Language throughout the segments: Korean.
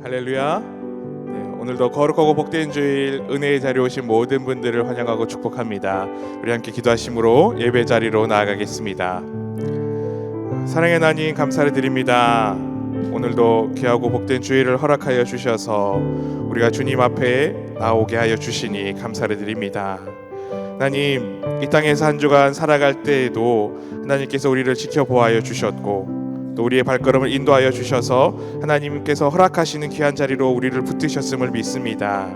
할렐루야. 오늘도 거룩하고 복된 주일 은혜의 자리에 오신 모든 분들을 환영하고 축복합니다. 우리 함께 기도하심으로 예배 자리로 나아가겠습니다. 사랑의 하나님, 감사를 드립니다. 오늘도 귀하고 복된 주일을 허락하여 주셔서 우리가 주님 앞에 나오게 하여 주시니 감사를 드립니다. 하나님, 이 땅에서 한 주간 살아갈 때에도 하나님께서 우리를 지켜보아여 주셨고 또 우리의 발걸음을 인도하여 주셔서 하나님께서 허락하시는 귀한 자리로 우리를 붙드셨음을 믿습니다.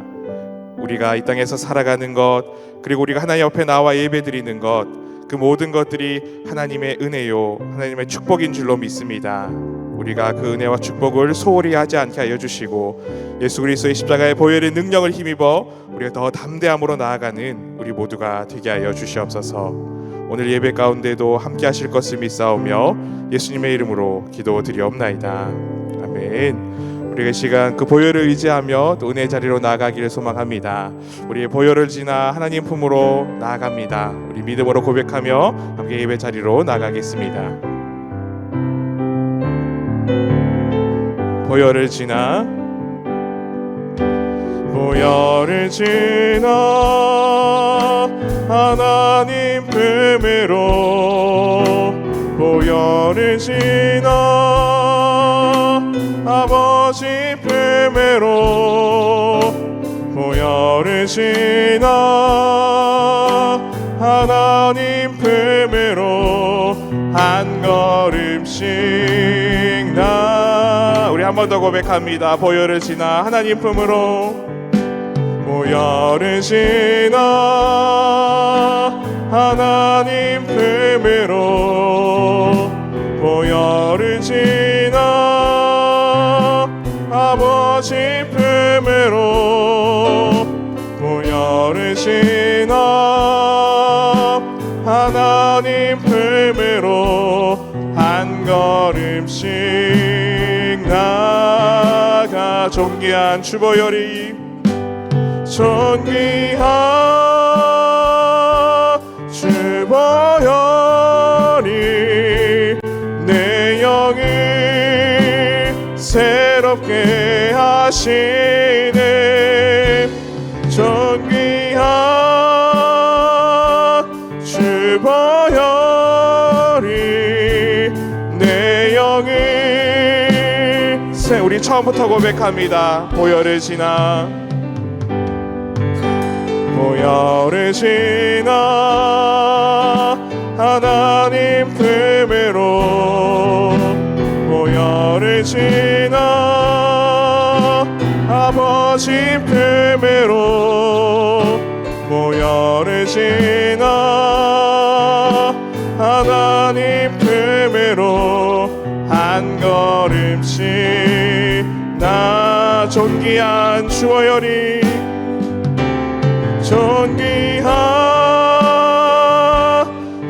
우리가 이 땅에서 살아가는 것, 그리고 우리가 하나님 옆에 나와 예배드리는 것, 그 모든 것들이 하나님의 은혜요, 하나님의 축복인 줄로 믿습니다. 우리가 그 은혜와 축복을 소홀히 하지 않게 하여 주시고 예수 그리스도의 십자가의 보혈의 능력을 힘입어 우리가 더 담대함으로 나아가는 우리 모두가 되게 하여 주시옵소서. 오늘 예배 가운데도 함께 하실 것을 믿사오며 예수님의 이름으로 기도드리옵나이다. 아멘. 우리가 시간 그 보혈을 의지하며 또 은혜의 자리로 나아가기를 소망합니다. 우리의 보혈을 지나 하나님 품으로 나아갑니다. 우리 믿음으로 고백하며 함께 예배 자리로 나아가겠습니다. 보혈을 지나 하나님 품으로 보혈을 지나 아버지 품으로 보혈을 지나 하나님 품으로 한 걸음씩 우리 한 번 더 고백합니다. 보혈을 지나 하나님 품으로 보혈을 지나 하나님 품으로 보혈을 지나 아버지 품으로 보혈을 지나 하나님 품으로 한 걸음씩 나아가 존귀한 주보혈이 존귀한 주보혈이 내 영을 새롭게 하시네. 존귀한 주보혈이 내 영을 우리 처음부터 고백합니다. 보혈을 지나 보혈을 지나 하나님 품으로 보혈을 지나 아버지 품으로 보혈을 지나 하나님 품으로 한 걸음씩 나 존귀한 주보혈이 존귀한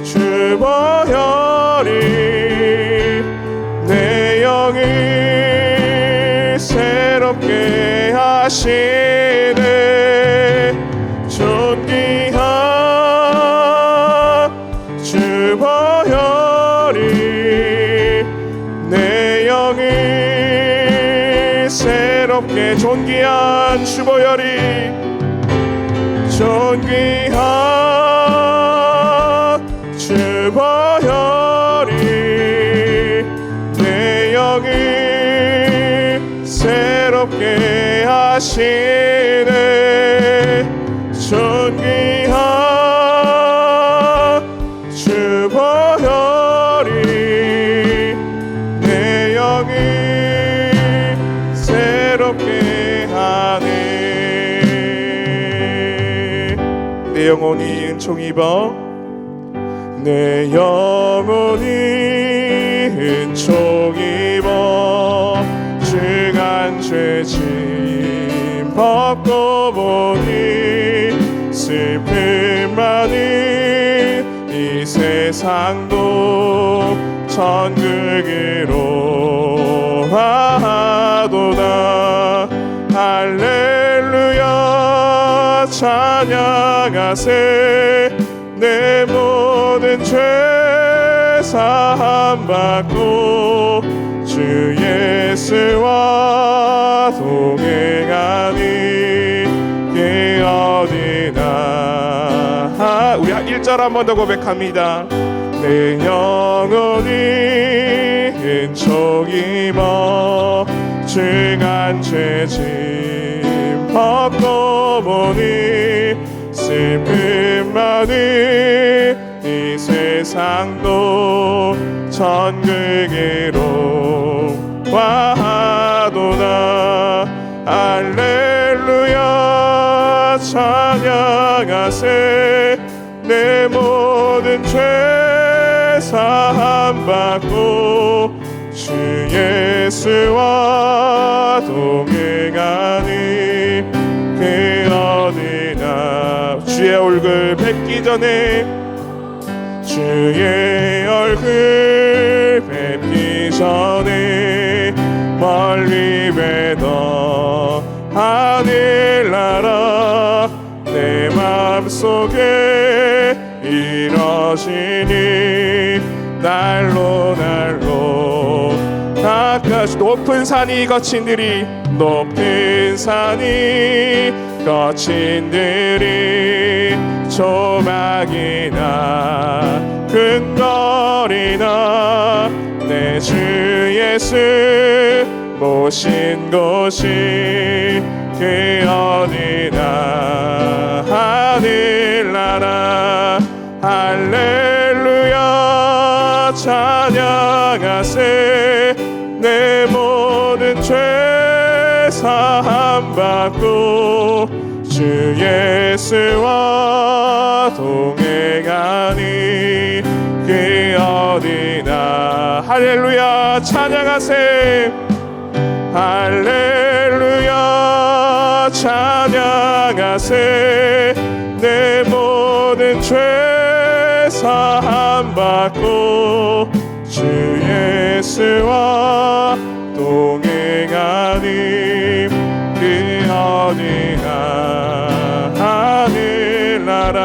주보혈이 내 영을 새롭게 하시네. 존귀한 주보혈이 내 영을 새롭게 존귀한 주보혈이 존귀한 주보혈이 내 영을 새롭게 하시네. 존귀한 주보혈이 내 영을 새롭게 하네. 내 영혼이 은총 입어 내 영혼이 은총 입어 주간 죄짐 벗고 보니 슬픔 많은 이 세상도 천국으로 하도다. 할렐루야 찬양하세. 내 모든 죄 사함 받고 주 예수와 할렐루야를 한 번 더 고백합니다. 내 영혼이 은총 입어 중한 죄짐 벗고 보니 슬픔 많은 이 세상도 천국으로 와하도다. 할렐루야 찬양하세. 내 모든 죄 사함 받고 주 예수와 동행하니 그 어디나 주의 얼굴 뵙기 전에 주의 얼굴 뵙기 전에 멀리 뵈던 하늘나라 내 맘속에 이뤄지니 날로 가까이 높은 산이 거친 들이 높은 산이 거친 들이 조막이나 큰 거리나 내 주 예수 모신 곳이 그 어디나 하늘나라 할렐루야 찬양하세. 내 모든 죄 사함 받고 주 예수와 동행하니 그 어디나 할렐루야 찬양하세. 할렐루야 찬양하세. 내 모든 죄 사함 받고 주 예수와 동행하니 그 어디나 하늘나라.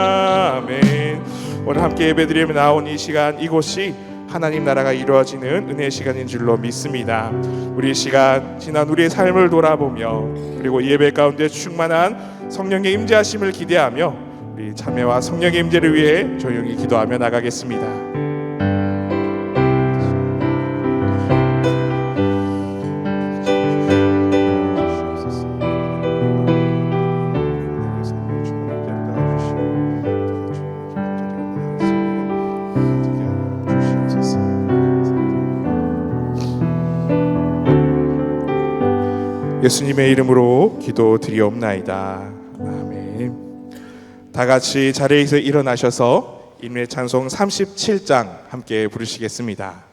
아멘. 오늘 함께 예배드리며 나온 이 시간 이곳이 하나님 나라가 이루어지는 은혜의 시간인 줄로 믿습니다. 우리 시간 지난 우리의 삶을 돌아보며 그리고 예배 가운데 충만한 성령의 임재하심을 기대하며 우리 자매와 성령의 임재를 위해 조용히 기도하며 나가겠습니다. 예수님의 이름으로 기도드리옵나이다. 아멘. 다 같이 자리에서 일어나셔서 인내 찬송 37장 함께 부르시겠습니다.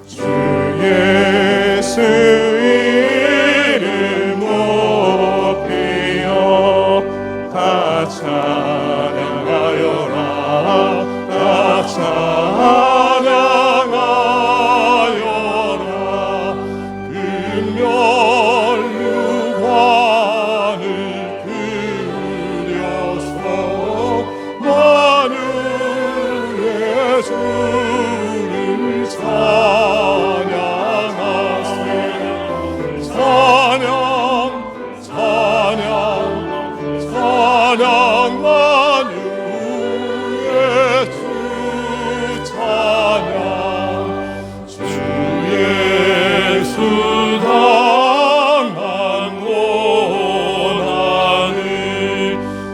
주 예수 이름 높이어 다 찬양하여라. 찬양하여라. 금면류관을 그려서 만유의 주를 찬양하세. 찬양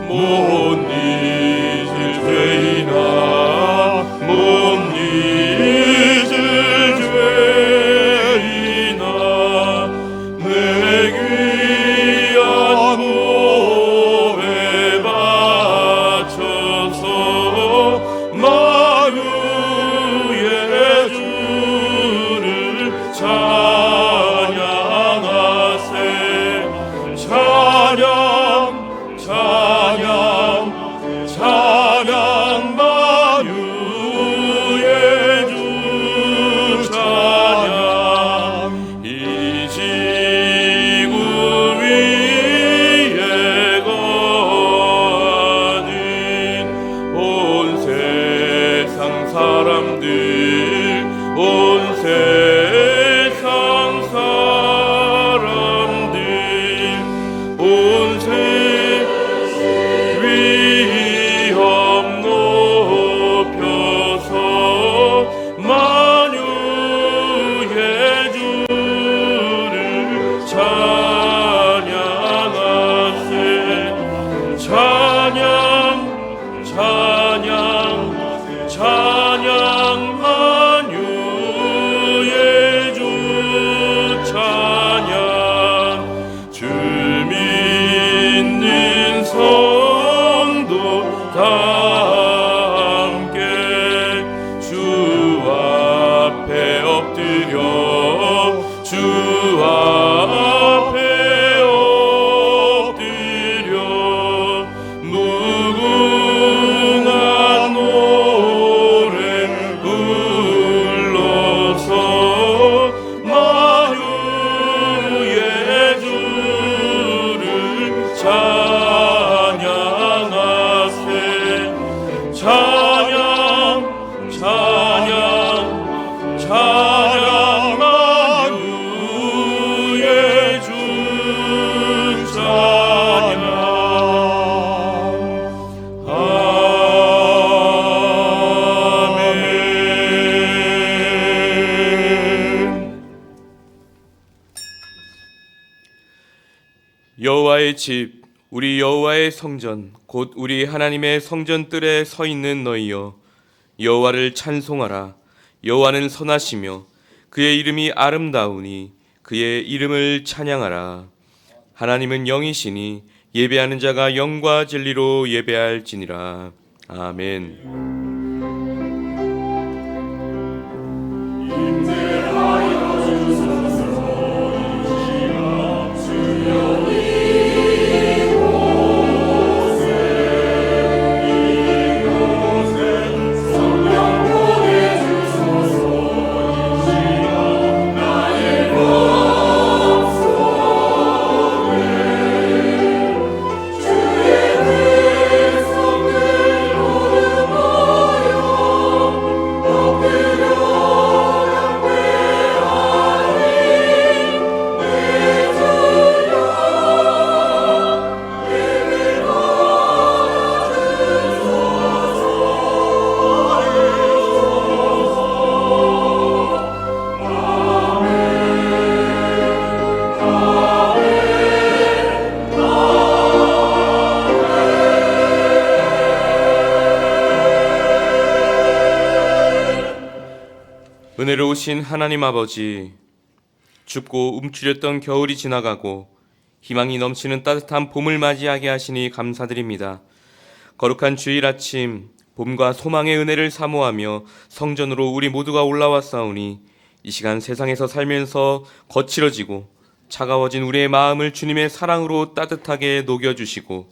못 잊을 죄이나 못 찬양 만유의 주 찬양 주 믿는 성도 다 함께 주 앞에 엎드려 주 앞에 엎드려 무궁한 노래 불러서 만유의 주를 찬양하세 찬양 찬양 찬양 만유의 주 찬양 아멘. 여호와의 집 우리 여호와의 성전 곧 우리 하나님의 성전뜰에 서 있는 너희여 여호와를 찬송하라. 여호와는 선하시며 그의 이름이 아름다우니 그의 이름을 찬양하라. 하나님은 영이시니 예배하는 자가 영과 진리로 예배할지니라. 아멘. 은혜로우신 하나님 아버지, 춥고 움츠렸던 겨울이 지나가고 희망이 넘치는 따뜻한 봄을 맞이하게 하시니 감사드립니다. 거룩한 주일 아침, 봄과 소망의 은혜를 사모하며 성전으로 우리 모두가 올라왔사오니 이 시간 세상에서 살면서 거칠어지고 차가워진 우리의 마음을 주님의 사랑으로 따뜻하게 녹여주시고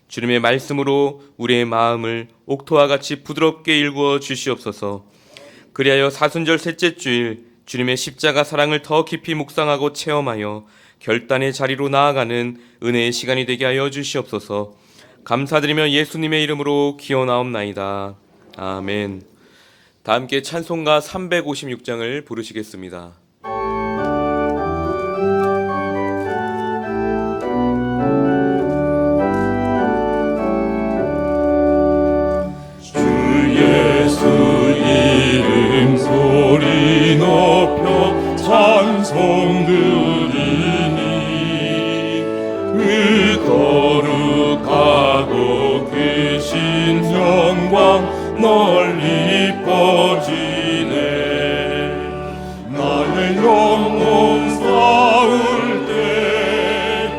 주님의 말씀으로 우리의 마음을 옥토와 같이 부드럽게 일구어 주시옵소서. 그리하여 사순절 셋째 주일 주님의 십자가 사랑을 더 깊이 묵상하고 체험하여 결단의 자리로 나아가는 은혜의 시간이 되게 하여 주시옵소서. 감사드리며 예수님의 이름으로 기원하옵나이다. 아멘. 다 함께 찬송가 356장을 부르시겠습니다. 소리 높여 찬송 드리니 그 거룩하고 크신 영광 널리 퍼지네. 나의 영혼 싸울 때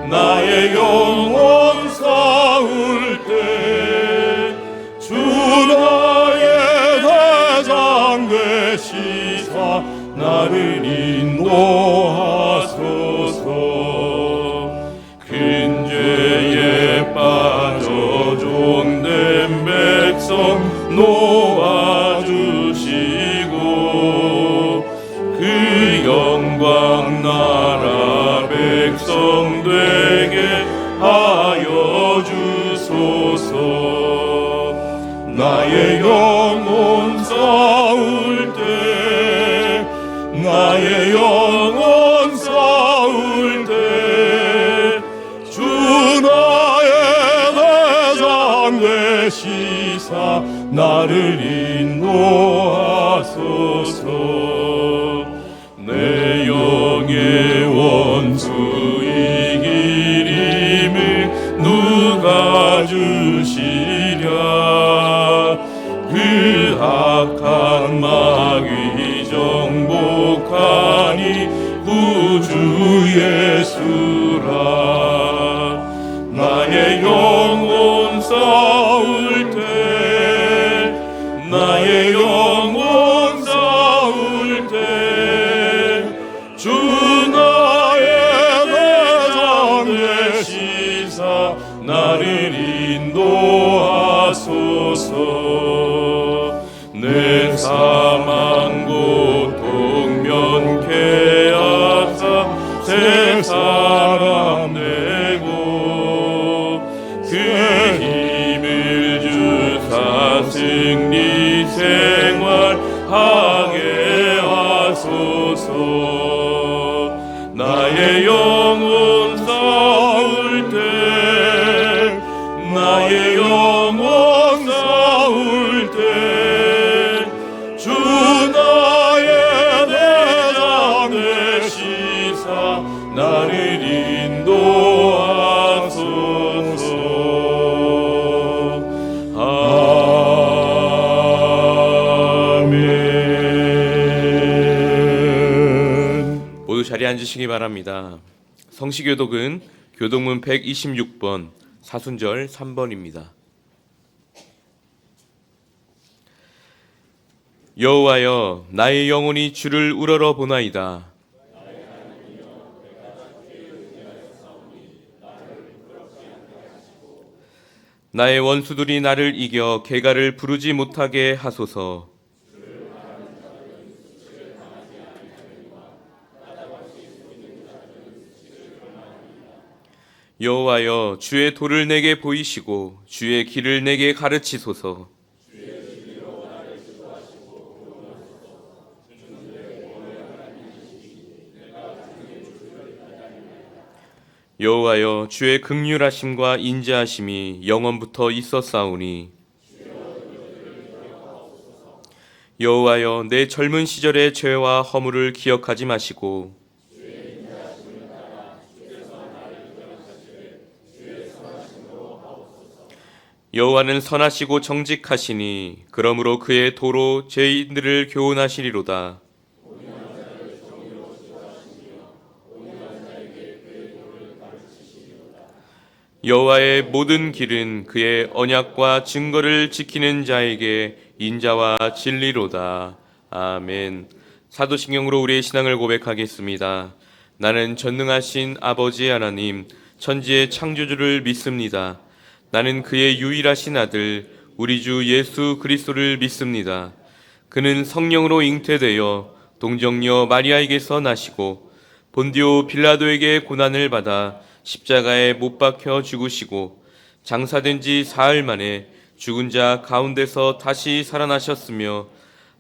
나의 영혼 싸울 때 주 나의 대장 되시사 나를 인도하소서. 큰 죄에 빠져 종된 백성 놓아주시고 그 영광 나라 백성 되게 하여 주소서. 나의 영혼 싸울 때 나의 영혼 싸울 때 주 나의 대장 되시사 나를 인도하소서. 내 영의 원수 이기림을 누가 주시랴. 그 그 악한 마귀 정복하니 구주 예수라. 나의 영혼 싸울 때, 나의 영혼 싸울 때, 주 나의 대장 되시사 나를 인도하소서. 내 사망 고통 면케 하사 새 사람 되고, 그 힘을 주사 승리 생활하게 하소서. 나의 영혼 싸울 때, 나의 영혼 싸울 때, 주 나의 대장 되시사 나를 인도하소서. 아멘. 모두 자리에 앉으시기 바랍니다. 성시교독은 교독문 126번 사순절 3번입니다. 여호와여, 나의 영혼이 주를 우러러 보나이다. 나의 원수들이 나를 이겨 개가를 부르지 못하게 하소서. 여호와여, 주의 도를 내게 보이시고 주의 길을 내게 가르치소서. 여호와여, 주의 긍휼하심과 인자하심이 영원부터 있었사오니, 여호와여, 내 젊은 시절의 죄와 허물을 기억하지 마시고 여호와는 선하시고 정직하시니 그러므로 그의 도로 죄인들을 교훈하시리로다. 여호와의 모든 길은 그의 언약과 증거를 지키는 자에게 인자와 진리로다. 아멘. 사도신경으로 우리의 신앙을 고백하겠습니다. 나는 전능하신 아버지 하나님, 천지의 창조주를 믿습니다. 나는 그의 유일하신 아들 우리 주 예수 그리스도를 믿습니다. 그는 성령으로 잉태되어 동정녀 마리아에게서 나시고 본디오 빌라도에게 고난을 받아 십자가에 못 박혀 죽으시고 장사된 지 사흘 만에 죽은 자 가운데서 다시 살아나셨으며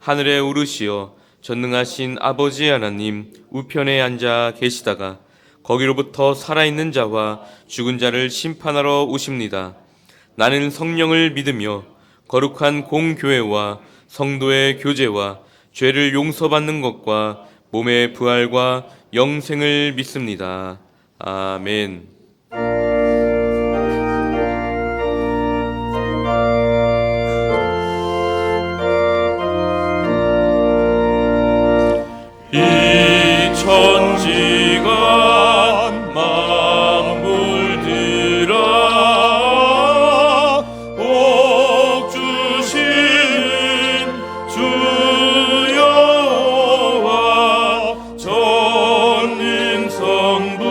하늘에 오르시어 전능하신 아버지 하나님 우편에 앉아 계시다가 거기로부터 살아있는 자와 죽은 자를 심판하러 오십니다. 나는 성령을 믿으며 거룩한 공교회와 성도의 교제와 죄를 용서받는 것과 몸의 부활과 영생을 믿습니다. 아멘. 이 천지가 만물들아 복 주시는 주 여호와 전능 성부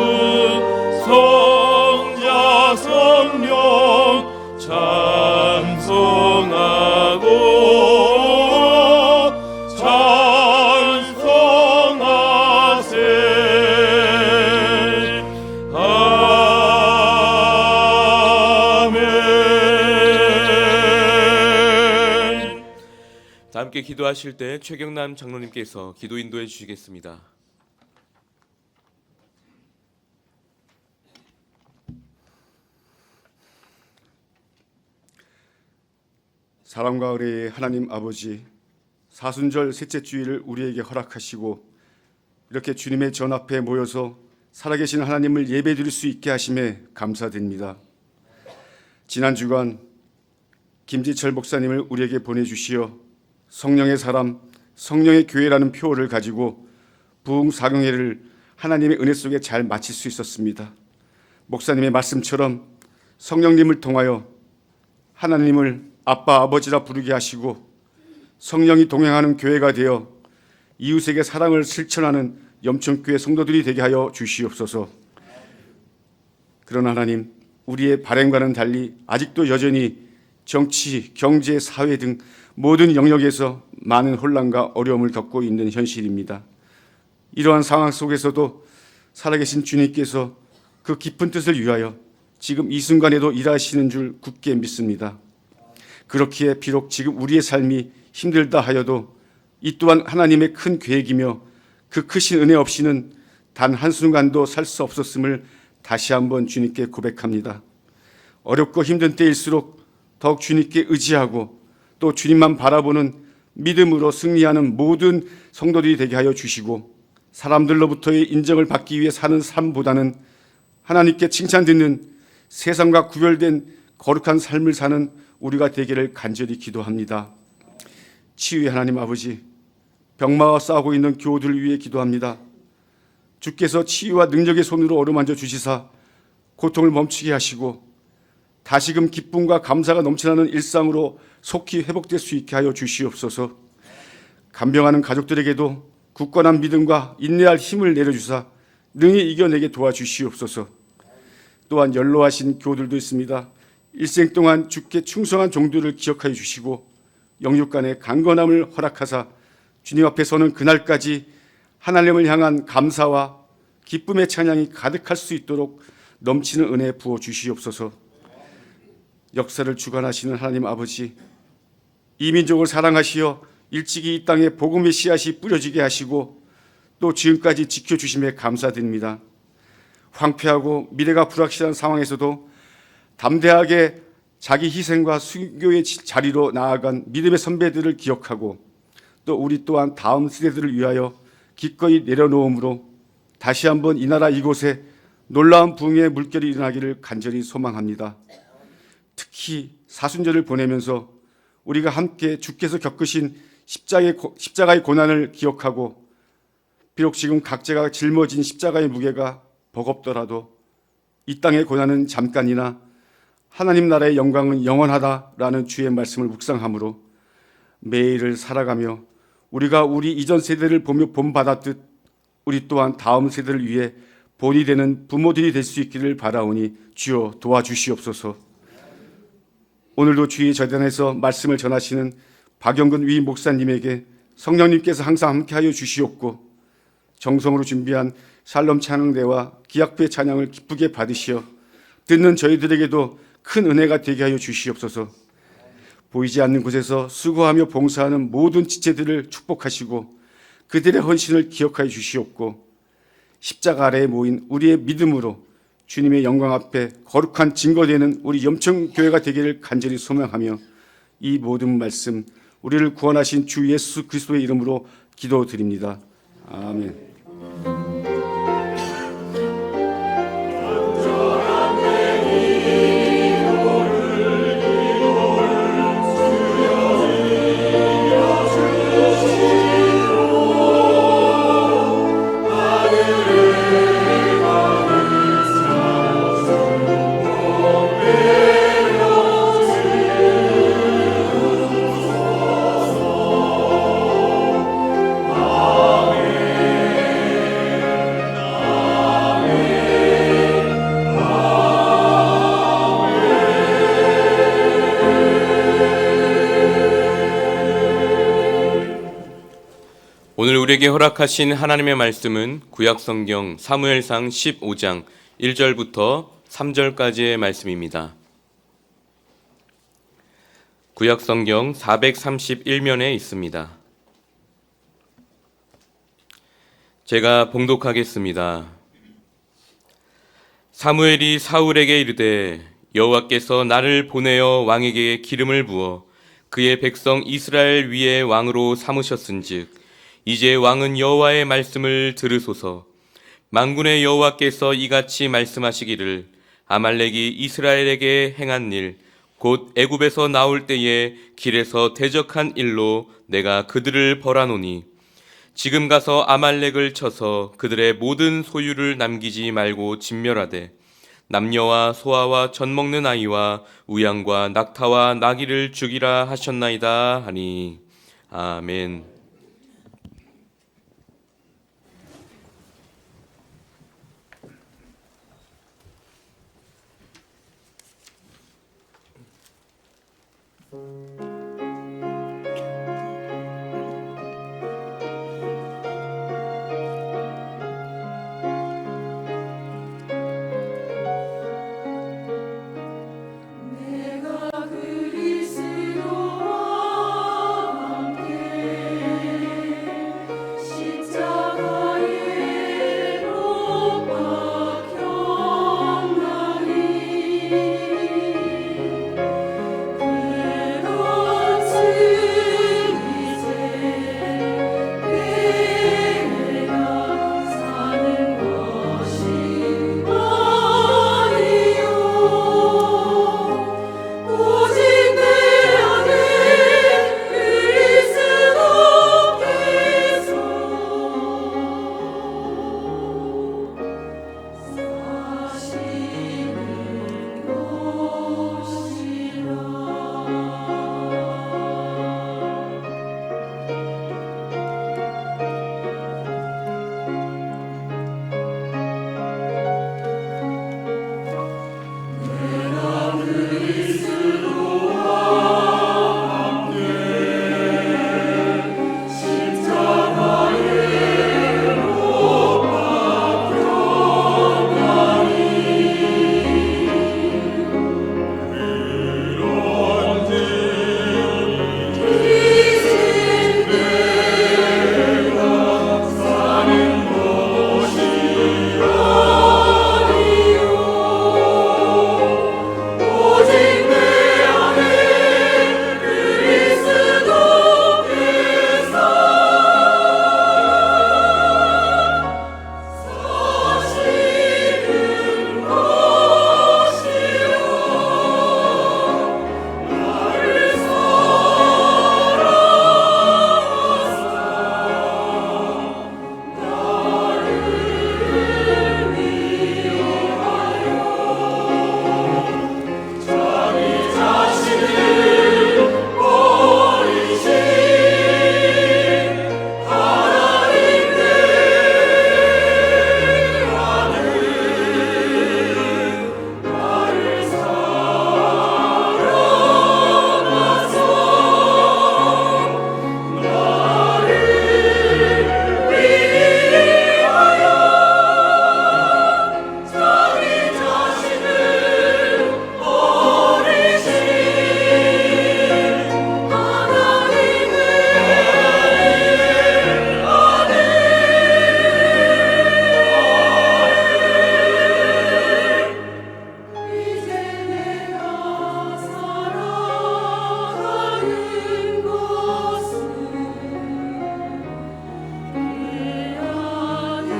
성자 성령 찬송하고 찬송하세. 아멘. 다 함께 기도하실 때 최경남 장로님께서 기도 인도해 주시겠습니다. 사랑과 의뢰의 하나님 아버지, 사순절 셋째 주일을 우리에게 허락하시고 이렇게 주님의 전 앞에 모여서 살아계신 하나님을 예배드릴 수 있게 하심에 감사드립니다. 지난 주간 김지철 목사님을 우리에게 보내주시어 성령의 사람, 성령의 교회라는 표어를 가지고 부흥 사경회를 하나님의 은혜 속에 잘 마칠 수 있었습니다. 목사님의 말씀처럼 성령님을 통하여 하나님을 아빠, 아버지라 부르게 하시고 성령이 동행하는 교회가 되어 이웃에게 사랑을 실천하는 염천교회 성도들이 되게 하여 주시옵소서. 그러나 하나님, 우리의 발행과는 달리 아직도 여전히 정치, 경제, 사회 등 모든 영역에서 많은 혼란과 어려움을 겪고 있는 현실입니다. 이러한 상황 속에서도 살아계신 주님께서 그 깊은 뜻을 위하여 지금 이 순간에도 일하시는 줄 굳게 믿습니다. 그렇기에 비록 지금 우리의 삶이 힘들다 하여도 이 또한 하나님의 큰 계획이며 그 크신 은혜 없이는 단 한순간도 살 수 없었음을 다시 한번 주님께 고백합니다. 어렵고 힘든 때일수록 더욱 주님께 의지하고 또 주님만 바라보는 믿음으로 승리하는 모든 성도들이 되게 하여 주시고 사람들로부터의 인정을 받기 위해 사는 삶보다는 하나님께 칭찬 듣는 세상과 구별된 거룩한 삶을 사는 우리가 되기를 간절히 기도합니다. 치유의 하나님 아버지, 병마와 싸우고 있는 교우들을 위해 기도합니다. 주께서 치유와 능력의 손으로 어루만져 주시사 고통을 멈추게 하시고 다시금 기쁨과 감사가 넘쳐나는 일상으로 속히 회복될 수 있게 하여 주시옵소서. 간병하는 가족들에게도 굳건한 믿음과 인내할 힘을 내려주사 능히 이겨내게 도와주시옵소서. 또한 연로하신 교우들도 있습니다. 일생 동안 주께 충성한 종들을 기억하여 주시고 영육 간의 강건함을 허락하사 주님 앞에 서는 그날까지 하나님을 향한 감사와 기쁨의 찬양이 가득할 수 있도록 넘치는 은혜 부어 주시옵소서. 역사를 주관하시는 하나님 아버지, 이 민족을 사랑하시어 일찍이 이 땅에 복음의 씨앗이 뿌려지게 하시고 또 지금까지 지켜주심에 감사드립니다. 황폐하고 미래가 불확실한 상황에서도 담대하게 자기 희생과 순교의 자리로 나아간 믿음의 선배들을 기억하고 또 우리 또한 다음 세대들을 위하여 기꺼이 내려놓음으로 다시 한번 이 나라 이곳에 놀라운 부흥의 물결이 일어나기를 간절히 소망합니다. 특히 사순절을 보내면서 우리가 함께 주께서 겪으신 십자가의 고난을 기억하고 비록 지금 각자가 짊어진 십자가의 무게가 버겁더라도 이 땅의 고난은 잠깐이나 하나님 나라의 영광은 영원하다라는 주의 말씀을 묵상함으로 매일을 살아가며 우리가 우리 이전 세대를 보며 본받았듯 우리 또한 다음 세대를 위해 본이 되는 부모들이 될 수 있기를 바라오니 주여 도와주시옵소서. 오늘도 주의 저단에서 말씀을 전하시는 박영근 위 목사님에게 성령님께서 항상 함께하여 주시옵고 정성으로 준비한 샬롬 찬양대와 기약부의 찬양을 기쁘게 받으시어 듣는 저희들에게도 큰 은혜가 되게 하여 주시옵소서. 보이지 않는 곳에서 수고하며 봉사하는 모든 지체들을 축복하시고 그들의 헌신을 기억하여 주시옵고 십자가 아래에 모인 우리의 믿음으로 주님의 영광 앞에 거룩한 증거되는 우리 염천교회가 되기를 간절히 소망하며 이 모든 말씀 우리를 구원하신 주 예수 그리스도의 이름으로 기도드립니다. 아멘. 오늘 우리에게 허락하신 하나님의 말씀은 구약성경 사무엘상 15장 1절부터 3절까지의 말씀입니다. 구약성경 431면에 있습니다. 제가 봉독하겠습니다. 사무엘이 사울에게 이르되 여호와께서 나를 보내어 왕에게 기름을 부어 그의 백성 이스라엘 위에 왕으로 삼으셨은즉 이제 왕은 여호와의 말씀을 들으소서. 만군의 여호와께서 이같이 말씀하시기를 아말렉이 이스라엘에게 행한 일 곧 애굽에서 나올 때에 길에서 대적한 일로 내가 그들을 벌하노니 지금 가서 아말렉을 쳐서 그들의 모든 소유를 남기지 말고 진멸하되 남녀와 소아와 젖 먹는 아이와 우양과 낙타와 나귀를 죽이라 하셨나이다 하니 아멘. 내가 그리스도와 함께 십자가에 못 박혔나니 그것은 이제 내가 사는 것이 아니요 오직 내 안에 그리스도께서 사시는 것이라. 오직 내 안에 그리스도께서 사시는 것이라. 나를 사랑하사 나를 자기 자신을 버리신 하나님 내 아들 나를 사랑하사 나를 위하여 자기 자신을 버리신 하나님의 아들 이제 내가 살아가는 것은 내 아들을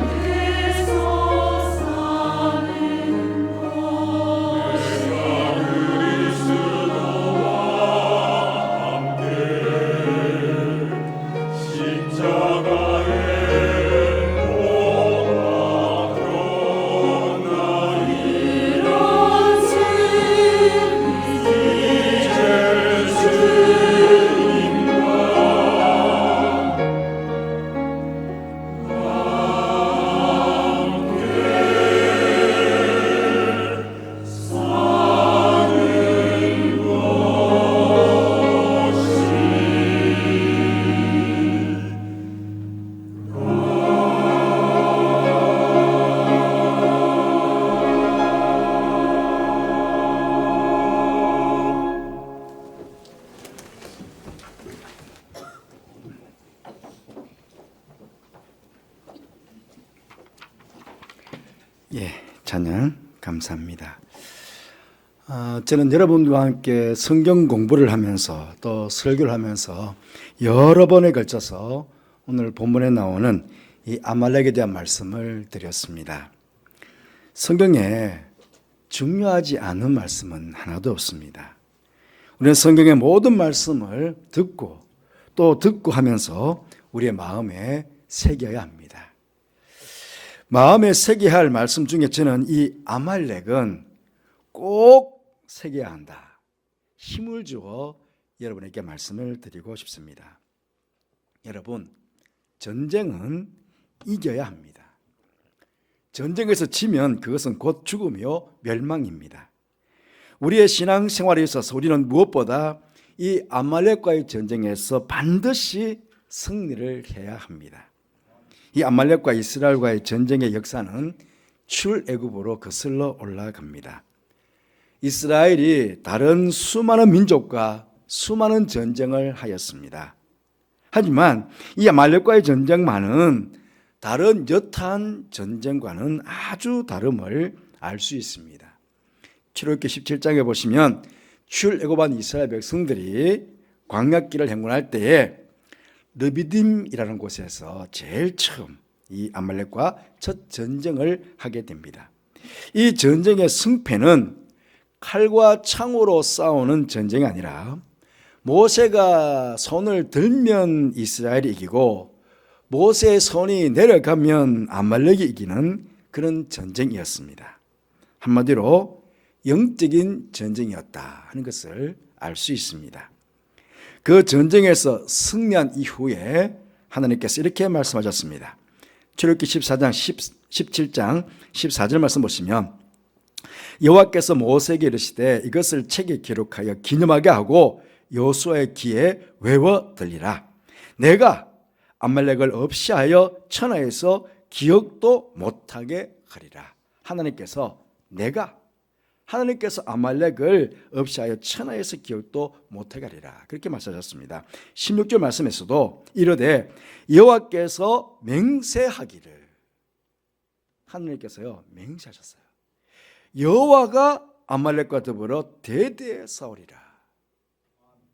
안에서 사는 그런 예, 찬양 감사합니다. 저는 여러분과 함께 성경 공부를 하면서 또 설교를 하면서 여러 번에 걸쳐서 오늘 본문에 나오는 이 아말렉에 대한 말씀을 드렸습니다. 성경에 중요하지 않은 말씀은 하나도 없습니다. 우리는 성경의 모든 말씀을 듣고 또 듣고 하면서 우리의 마음에 새겨야 합니다. 마음에 새겨야 할 말씀 중에 저는 이 아말렉은 꼭 새겨야 한다. 힘을 주어 여러분에게 말씀을 드리고 싶습니다. 여러분, 전쟁은 이겨야 합니다. 전쟁에서 지면 그것은 곧 죽음이요 멸망입니다. 우리의 신앙생활에 있어서 우리는 무엇보다 이 아말렉과의 전쟁에서 반드시 승리를 해야 합니다. 이 아말렉과 이스라엘과의 전쟁의 역사는 출애굽으로 거슬러 올라갑니다. 이스라엘이 다른 수많은 민족과 수많은 전쟁을 하였습니다. 하지만 이 아말렉과의 전쟁만은 다른 여타한 전쟁과는 아주 다름을 알 수 있습니다. 출애굽기 17장에 보시면 출애굽한 이스라엘 백성들이 광야길을 행군할 때에 르비딤이라는 곳에서 제일 처음 이 아말렉과 첫 전쟁을 하게 됩니다. 이 전쟁의 승패는 칼과 창으로 싸우는 전쟁이 아니라 모세가 손을 들면 이스라엘이 이기고 모세의 손이 내려가면 아말렉이 이기는 그런 전쟁이었습니다. 한마디로 영적인 전쟁이었다 하는 것을 알 수 있습니다. 그 전쟁에서 승리한 이후에 하나님께서 이렇게 말씀하셨습니다. 출애굽기 14장 17장 14절 말씀 보시면 여호와께서 모세에게 이르시되 이것을 책에 기록하여 기념하게 하고 여호수아의 귀에 외워 들리라. 내가 아말렉을 없이 하여 천하에서 기억도 못하게 하리라. 하나님께서 아말렉을 없이 하여 천하에서 기억도 못하게 하리라. 그렇게 말씀하셨습니다. 16절 말씀에서도 이르되 여호와께서 맹세하기를, 하나님께서요 맹세하셨어요. 여호와가 아말렉과 더불어 대대에 싸우리라.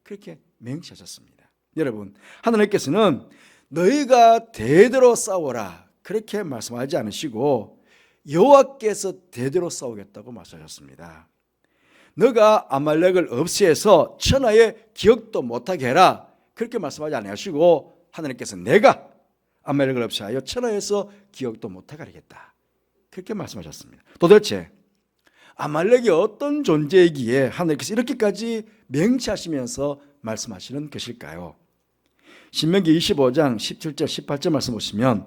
그렇게 맹세하셨습니다. 여러분, 하나님께서는 너희가 대대로 싸워라 그렇게 말씀하지 않으시고 여호와께서 대대로 싸우겠다고 말씀하셨습니다. 너가 아말렉을 없이해서 천하에 기억도 못하게 해라 그렇게 말씀하지 않으시고 하나님께서 내가 아말렉을 없이하여 천하에서 기억도 못하게 하겠다 그렇게 말씀하셨습니다. 도대체 아말렉이 어떤 존재이기에 하나님께서 이렇게까지 맹세하시면서 말씀하시는 것일까요? 신명기 25장 17절 18절 말씀 보시면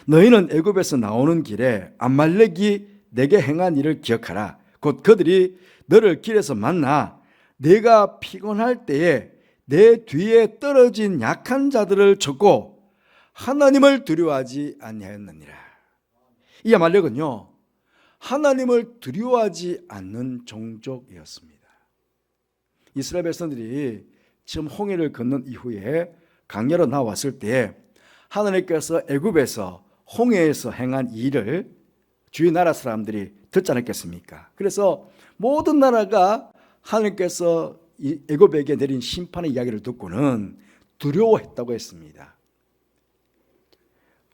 너희는 애굽에서 나오는 길에 아말렉이 내게 행한 일을 기억하라. 곧 그들이 너를 길에서 만나 내가 피곤할 때에 내 뒤에 떨어진 약한 자들을 쳤고 하나님을 두려워하지 아니하였느니라. 이 아말렉은요 하나님을 두려워하지 않는 종족이었습니다. 이스라엘 백성들이 지금 홍해를 건넌 이후에 강야로 나왔을 때 하나님께서 애굽에서 홍해에서 행한 일을 주위 나라 사람들이 듣지 않았겠습니까? 그래서 모든 나라가 하나님께서 애굽에게 내린 심판의 이야기를 듣고는 두려워했다고 했습니다.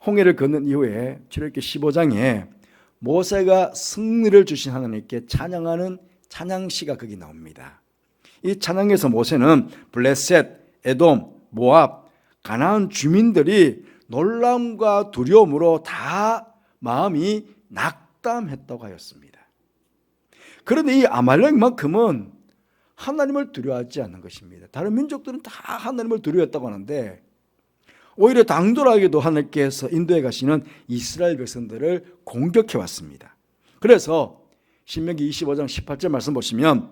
홍해를 건넌 이후에 출애굽기 15장에 모세가 승리를 주신 하나님께 찬양하는 찬양시가 거기 나옵니다. 이 찬양에서 모세는 블레셋, 에돔, 모압, 가나안 주민들이 놀람과 두려움으로 다 마음이 낙담했다고 하였습니다. 그런데 이 아말렉만큼은 하나님을 두려워하지 않는 것입니다. 다른 민족들은 다 하나님을 두려워했다고 하는데 오히려 당돌하게도 하나님께서 인도해 가시는 이스라엘 백성들을 공격해 왔습니다. 그래서 신명기 25장 18절 말씀 보시면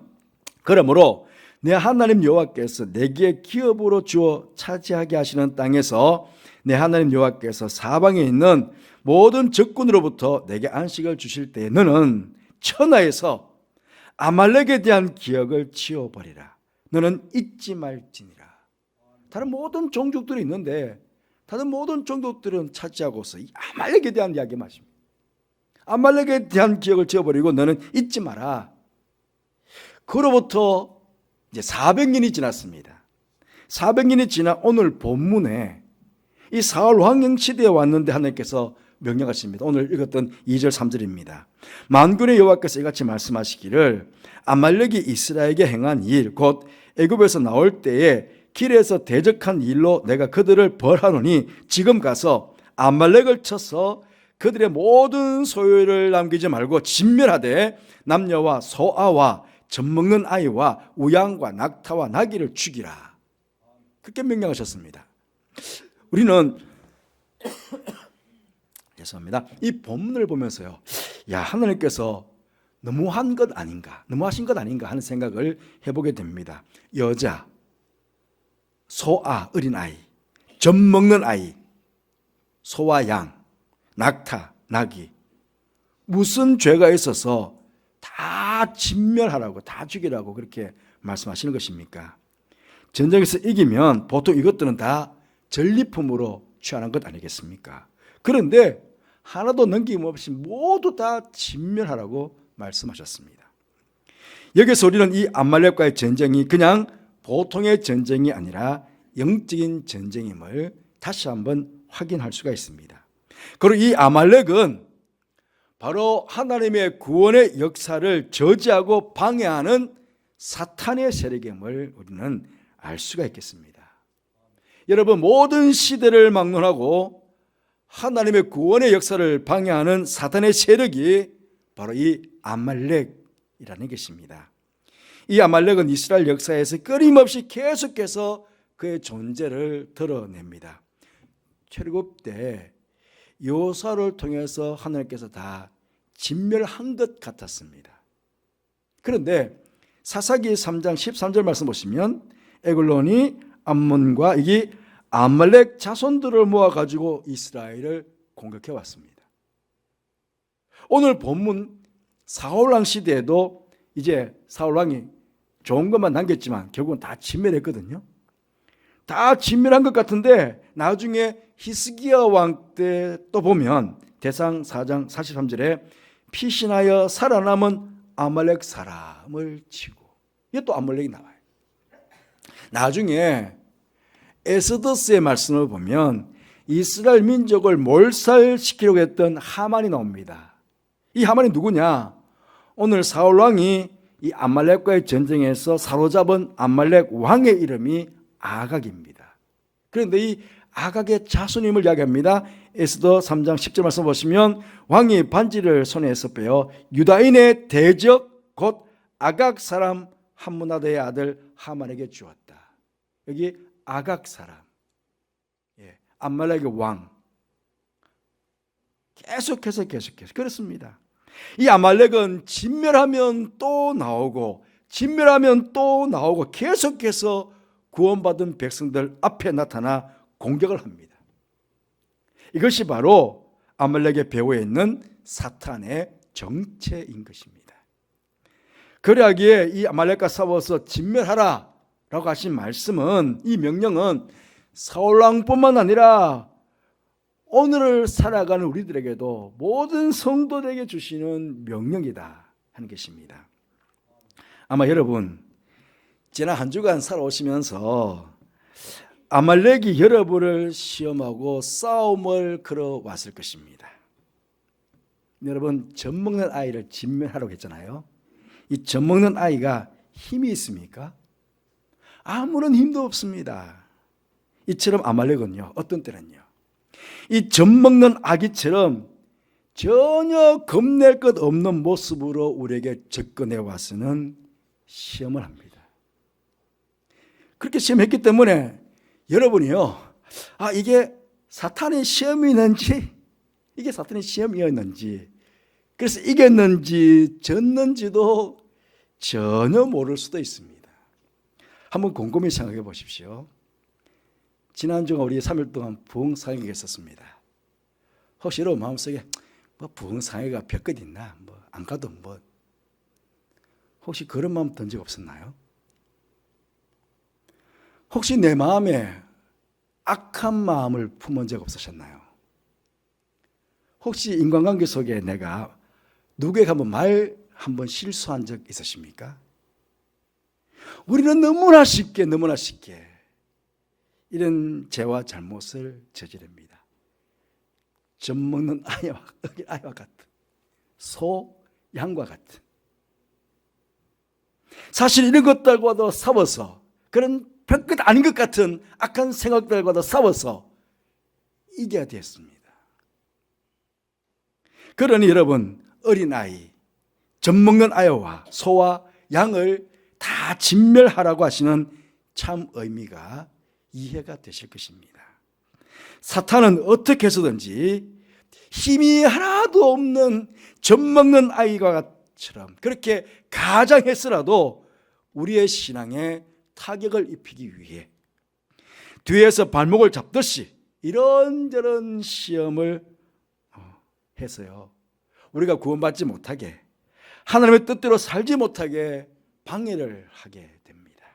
그러므로 내 하나님 여호와께서 내게 기업으로 주어 차지하게 하시는 땅에서 내 하나님 여호와께서 사방에 있는 모든 적군으로부터 내게 안식을 주실 때에 너는 천하에서 아말렉에 대한 기억을 지워버리라. 너는 잊지 말지니라. 다른 모든 종족들이 있는데 다른 모든 종족들은 차지하고서 이 아말렉에 대한 이야기만 하십니다. 아말렉에 대한 기억을 지워버리고 너는 잊지 마라. 그로부터 이제 400년이 지났습니다. 400년이 지나 오늘 본문에 이 사울 왕영 시대에 왔는데 하나님께서 명령하십니다. 오늘 읽었던 2절 3절입니다. 만군의 여호와께서 이같이 말씀하시기를 아말렉이 이스라엘에게 행한 일 곧 애굽에서 나올 때에 길에서 대적한 일로 내가 그들을 벌하노니 지금 가서 아말렉을 쳐서 그들의 모든 소유를 남기지 말고 진멸하되 남녀와 소아와 젖먹는 아이와 우양과 낙타와 나귀를 죽이라. 그렇게 명령하셨습니다. 우리는 죄송합니다. 이 본문을 보면서요, 야, 하나님께서 너무한 것 아닌가, 너무하신 것 아닌가 하는 생각을 해보게 됩니다. 여자, 소아, 어린아이, 젖먹는 아이, 소와 양, 낙타, 나귀, 무슨 죄가 있어서 다 진멸하라고, 다 죽이라고 그렇게 말씀하시는 것입니까? 전쟁에서 이기면 보통 이것들은 다 전리품으로 취하는 것 아니겠습니까? 그런데 하나도 넘김없이 모두 다 진멸하라고 말씀하셨습니다. 여기서 우리는 이 아말렉과의 전쟁이 그냥 보통의 전쟁이 아니라 영적인 전쟁임을 다시 한번 확인할 수가 있습니다. 그리고 이 아말렉은 바로 하나님의 구원의 역사를 저지하고 방해하는 사탄의 세력임을 우리는 알 수가 있겠습니다. 여러분, 모든 시대를 막론하고 하나님의 구원의 역사를 방해하는 사탄의 세력이 바로 이 아말렉이라는 것입니다. 이 아말렉은 이스라엘 역사에서 끊임없이 계속해서 그의 존재를 드러냅니다. 출애굽 때 요사를 통해서 하나님께서 다 진멸한 것 같았습니다. 그런데 사사기 3장 13절 말씀 보시면 에글론이 암몬과 이게 아말렉 자손들을 모아가지고 이스라엘을 공격해 왔습니다. 오늘 본문 사울왕 시대에도 이제 사울왕이 좋은 것만 남겼지만 결국은 다 진멸했거든요. 다 진멸한 것 같은데 나중에 히스기야 왕 때 또 보면 대상 4장 43절에 피신하여 살아남은 아말렉 사람을 치고, 이게 또 아말렉이 나와요. 나중에 에스더스의 말씀을 보면 이스라엘 민족을 몰살시키려고 했던 하만이 나옵니다. 이 하만이 누구냐? 오늘 사울 왕이 이 아말렉과의 전쟁에서 사로잡은 아말렉 왕의 이름이 아각입니다. 그런데 이 아각의 자손임을 이야기합니다. 에스더 3장 10절 말씀 보시면 왕이 반지를 손에서 빼어 유다인의 대적 곧 아각 사람 함므나다의 아들 하만에게 주었다. 여기 아각 사람, 아말렉의 왕, 계속해서 그렇습니다. 이 아말렉은 진멸하면 또 나오고 진멸하면 또 나오고 계속해서 구원받은 백성들 앞에 나타나 공격을 합니다. 이것이 바로 아말렉의 배후에 있는 사탄의 정체인 것입니다. 그러하기에 이 아말렉과 싸워서 진멸하라 라고 하신 말씀은, 이 명령은 사울왕뿐만 아니라 오늘을 살아가는 우리들에게도 모든 성도들에게 주시는 명령이다 하는 것입니다. 아마 여러분 지난 한 주간 살아오시면서 아말렉이 여러분을 시험하고 싸움을 걸어왔을 것입니다. 여러분, 젖먹는 아이를 진멸하라고 했잖아요. 이 젖먹는 아이가 힘이 있습니까? 아무런 힘도 없습니다. 이처럼 아말렉은요, 어떤 때는요, 이 젖먹는 아기처럼 전혀 겁낼 것 없는 모습으로 우리에게 접근해 와서는 시험을 합니다. 그렇게 시험했기 때문에 여러분이요, 이게 사탄의 시험이었는지, 이게 사탄의 시험이었는지, 그래서 이겼는지 졌는지도 전혀 모를 수도 있습니다. 한번 곰곰이 생각해 보십시오. 지난주가 우리 3일 동안 부흥상회가 있었습니다. 혹시 여러분 마음속에 부흥상회가 별 것 있나? 안 가도 혹시 그런 마음 든 적 없었나요? 혹시 내 마음에 악한 마음을 품은 적 없으셨나요? 혹시 인간관계 속에 내가 누구에게 한번 말 한번 실수한 적 있으십니까? 우리는 너무나 쉽게 이런 죄와 잘못을 저지릅니다. 젖먹는 아이와 같은, 소, 양과 같은, 사실 이런 것들과도 싸워서, 그런 별것 아닌 것 같은 악한 생각들과도 싸워서 이겨야 되었습니다. 그러니 여러분, 어린아이, 젖먹는 아이와 소와 양을 다 진멸하라고 하시는 참 의미가 이해가 되실 것입니다. 사탄은 어떻게 해서든지 힘이 하나도 없는 젖먹는 아이가처럼 그렇게 가장해서라도 우리의 신앙에 타격을 입히기 위해 뒤에서 발목을 잡듯이 이런저런 시험을 해서요, 우리가 구원받지 못하게, 하나님의 뜻대로 살지 못하게 방해를 하게 됩니다.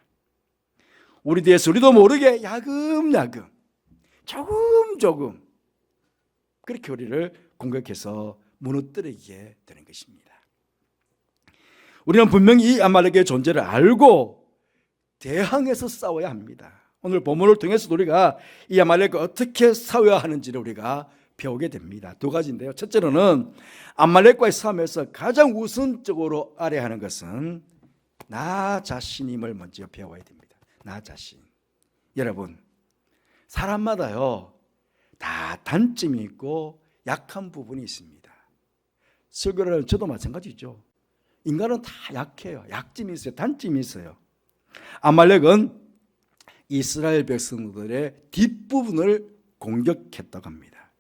우리 뒤에서 우리도 모르게 야금야금, 조금 그렇게 우리를 공격해서 무너뜨리게 되는 것입니다. 우리는 분명히 이 아말렉의 존재를 알고 대항해서 싸워야 합니다. 오늘 본문을 통해서 우리가 이 아말렉과 어떻게 싸워야 하는지를 우리가 배우게 됩니다. 두 가지인데요. 첫째로는 아말렉과의 싸움에서 가장 우선적으로 알아야 하는 것은 나 자신임을 먼저 배워야 됩니다. 나 자신. 여러분, 사람마다요 다 단점이 있고 약한 부분이 있습니다. 설교를 저도 마찬가지죠. 인간은 다 약해요. 약점이 있어요. 단점이 있어요. 아말렉은 이스라엘 백성들의 뒷부분을 공격했다고 합니다.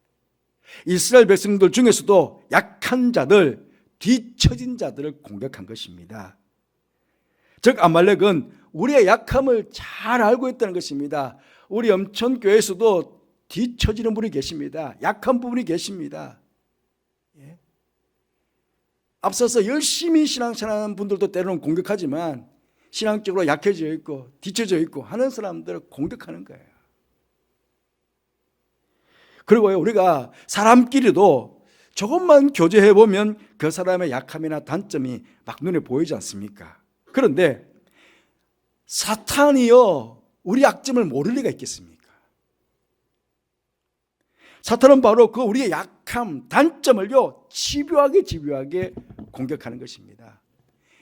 이스라엘 백성들 중에서도 약한 자들, 뒤처진 자들을 공격한 것입니다. 즉 아말렉은 우리의 약함을 잘 알고 있다는 것입니다. 우리 엄천교회에서도 뒤처지는 분이 계십니다. 약한 부분이 계십니다. 예. 앞서서 열심히 신앙생활하는 분들도 때로는 공격하지만 신앙적으로 약해져 있고 뒤처져 있고 하는 사람들을 공격하는 거예요. 그리고 우리가 사람끼리도 조금만 교제해 보면 그 사람의 약함이나 단점이 막 눈에 보이지 않습니까? 그런데 사탄이요 우리 약점을 모를 리가 있겠습니까? 사탄은 바로 그 우리의 약함, 단점을요 집요하게 공격하는 것입니다.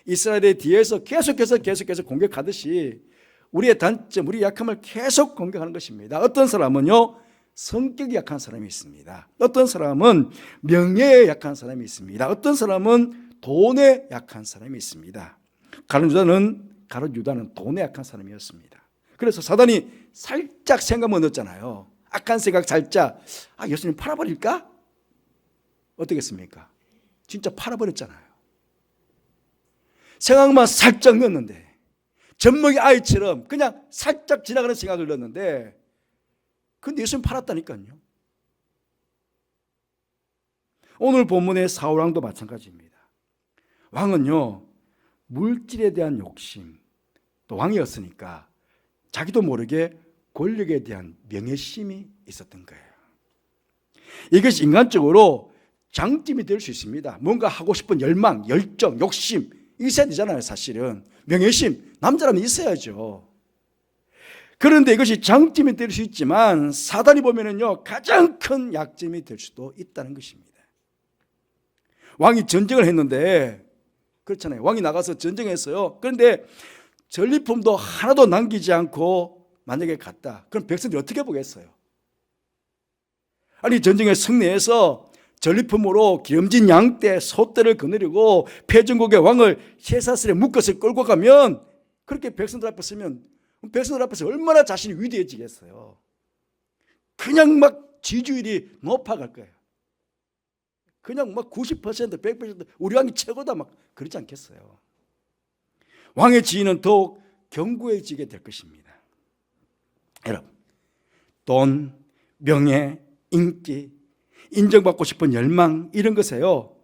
이스라엘의 뒤에서 계속해서 공격하듯이 우리의 단점, 우리의 약함을 계속 공격하는 것입니다. 어떤 사람은요 성격이 약한 사람이 있습니다. 어떤 사람은 명예에 약한 사람이 있습니다. 어떤 사람은 돈에 약한 사람이 있습니다. 가룟 유다는 돈에 약한 사람이었습니다. 그래서 사단이 살짝 생각만 넣었잖아요. 악한 생각 살짝, 예수님 팔아버릴까? 어떻겠습니까? 진짜 팔아버렸잖아요. 생각만 살짝 넣었는데, 젖먹이 아이처럼 그냥 살짝 지나가는 생각을 넣었는데, 근데 예수님 팔았다니까요. 오늘 본문의 사울왕도 마찬가지입니다. 왕은요 물질에 대한 욕심, 또 왕이었으니까 자기도 모르게 권력에 대한 명예심이 있었던 거예요. 이것이 인간적으로 장점이 될 수 있습니다. 뭔가 하고 싶은 열망, 열정, 욕심 있어야 되잖아요. 사실은 명예심 남자라면 있어야죠. 그런데 이것이 장점이 될 수 있지만 사단이 보면은요 가장 큰 약점이 될 수도 있다는 것입니다. 왕이 전쟁을 했는데 그렇잖아요. 왕이 나가서 전쟁했어요. 그런데 전리품도 하나도 남기지 않고 만약에 갔다. 그럼 백성들이 어떻게 보겠어요? 아니 전쟁에 승리해서 전리품으로 기름진 양떼, 소떼를 거느리고 패전국의 왕을 쇠사슬에 묶어서 끌고 가면 그렇게 백성들 앞에 서면 백성들 앞에서 얼마나 자신이 위대해지겠어요. 그냥 막 지지율이 높아갈 거예요. 그냥 막 90%, 100% 우리 왕이 최고다 막 그러지 않겠어요. 왕의 지위는 더욱 견고해지게 될 것입니다. 여러분, 돈, 명예, 인기, 인정받고 싶은 열망 이런 것에요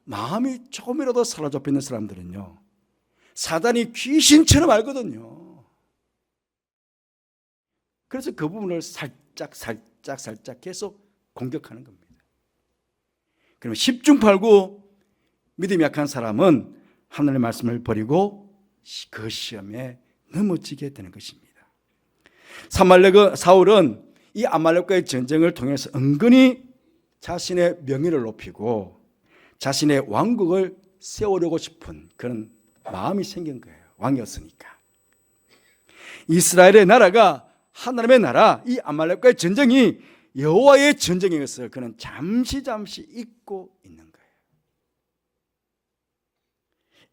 마음이 조금이라도 사로잡혀 있는 사람들은요 사단이 귀신처럼 알거든요. 그래서 그 부분을 살짝 계속 공격하는 겁니다. 그럼 10중 8구 믿음이 약한 사람은 하나님의 말씀을 버리고 그 시험에 넘어지게 되는 것입니다. 사울은 이 아말렉과의 전쟁을 통해서 은근히 자신의 명예를 높이고 자신의 왕국을 세우려고 싶은 그런 마음이 생긴 거예요. 왕이었으니까. 이스라엘의 나라가 하나님의 나라, 이 아말렉과의 전쟁이 여호와의 전쟁인 것을 그는 잠시 잊고 있는 거예요.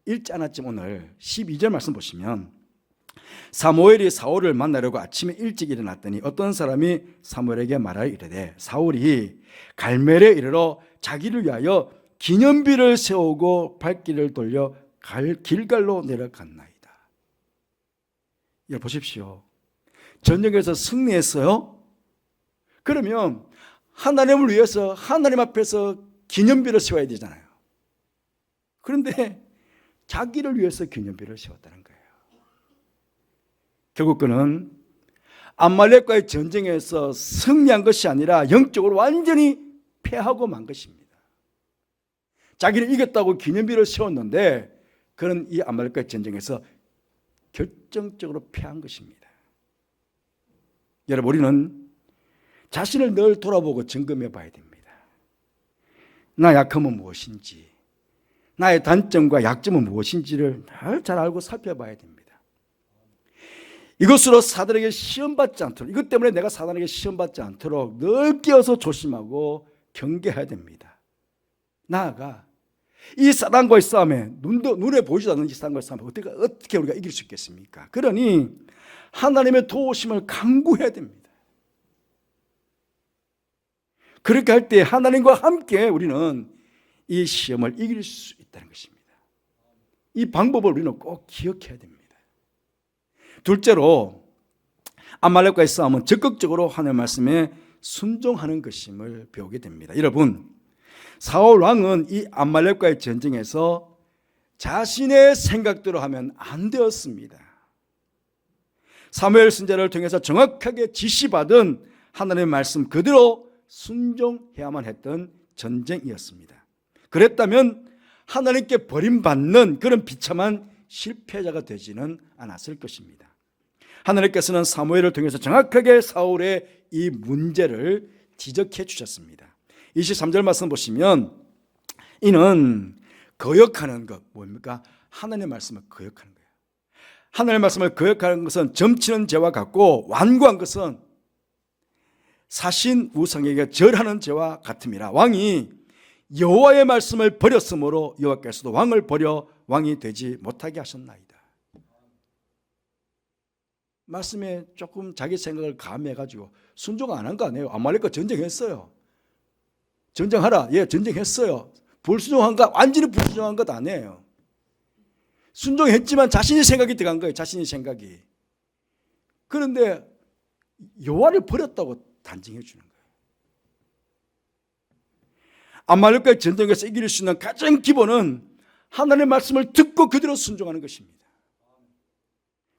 읽지 않았지만 오늘 12절 말씀 보시면 사무엘이 사울을 만나려고 아침에 일찍 일어났더니 어떤 사람이 사무엘에게 말하여 이르되 사울이 갈멜에 이르러 자기를 위하여 기념비를 세우고 발길을 돌려 길갈로 내려갔나이다. 여러분 보십시오. 전쟁에서 승리했어요. 그러면 하나님을 위해서 하나님 앞에서 기념비를 세워야 되잖아요. 그런데 자기를 위해서 기념비를 세웠다는 거예요. 결국 그는 아말렉과의 전쟁에서 승리한 것이 아니라 영적으로 완전히 패하고 만 것입니다. 자기를 이겼다고 기념비를 세웠는데 그는 이 아말렉과의 전쟁에서 결정적으로 패한 것입니다. 여러분 우리는 자신을 늘 돌아보고 점검해 봐야 됩니다. 나 약함은 무엇인지, 나의 단점과 약점은 무엇인지를 늘 잘 알고 살펴봐야 됩니다. 이것으로 사단에게 시험받지 않도록, 이것 때문에 내가 사단에게 시험받지 않도록 늘 깨어서 조심하고 경계해야 됩니다. 나아가 이 사단과의 싸움에 눈에 보이지도 않는 이 사단과의 싸움에 어떻게 우리가 이길 수 있겠습니까? 그러니 하나님의 도우심을 간구해야 됩니다. 그렇게 할 때 하나님과 함께 우리는 이 시험을 이길 수 있다는 것입니다. 이 방법을 우리는 꼭 기억해야 됩니다. 둘째로 아말렉과의 싸움은 적극적으로 하나님의 말씀에 순종하는 것임을 배우게 됩니다. 여러분, 사울 왕은 이 아말렉과의 전쟁에서 자신의 생각대로 하면 안 되었습니다. 사무엘 선지자를 통해서 정확하게 지시받은 하나님의 말씀 그대로 순종해야만 했던 전쟁이었습니다. 그랬다면 하나님께 버림받는 그런 비참한 실패자가 되지는 않았을 것입니다. 하나님께서는 사무엘을 통해서 정확하게 사울의 이 문제를 지적해 주셨습니다. 23절 말씀 보시면 이는 거역하는 것, 뭡니까? 하나님의 말씀을 거역하는 거예요. 하나님의 말씀을 거역하는 것은 점치는 죄와 같고 완고한 것은 사신 우상에게 절하는 죄와 같음이라. 왕이 여호와의 말씀을 버렸으므로 여호와께서도 왕을 버려 왕이 되지 못하게 하셨나이다. 말씀에 조금 자기 생각을 가미해가지고 순종 안 한 거 아니에요. 아말렉과 전쟁했어요. 전쟁하라. 예, 전쟁했어요. 불순종한 것, 완전히 불순종한 것 아니에요. 순종했지만 자신의 생각이 들어간 거예요. 자신의 생각이. 그런데 여호와를 버렸다고 단정해 주는 거예요. 아말렉과의 전쟁에서 이길 수 있는 가장 기본은 하나님의 말씀을 듣고 그대로 순종하는 것입니다.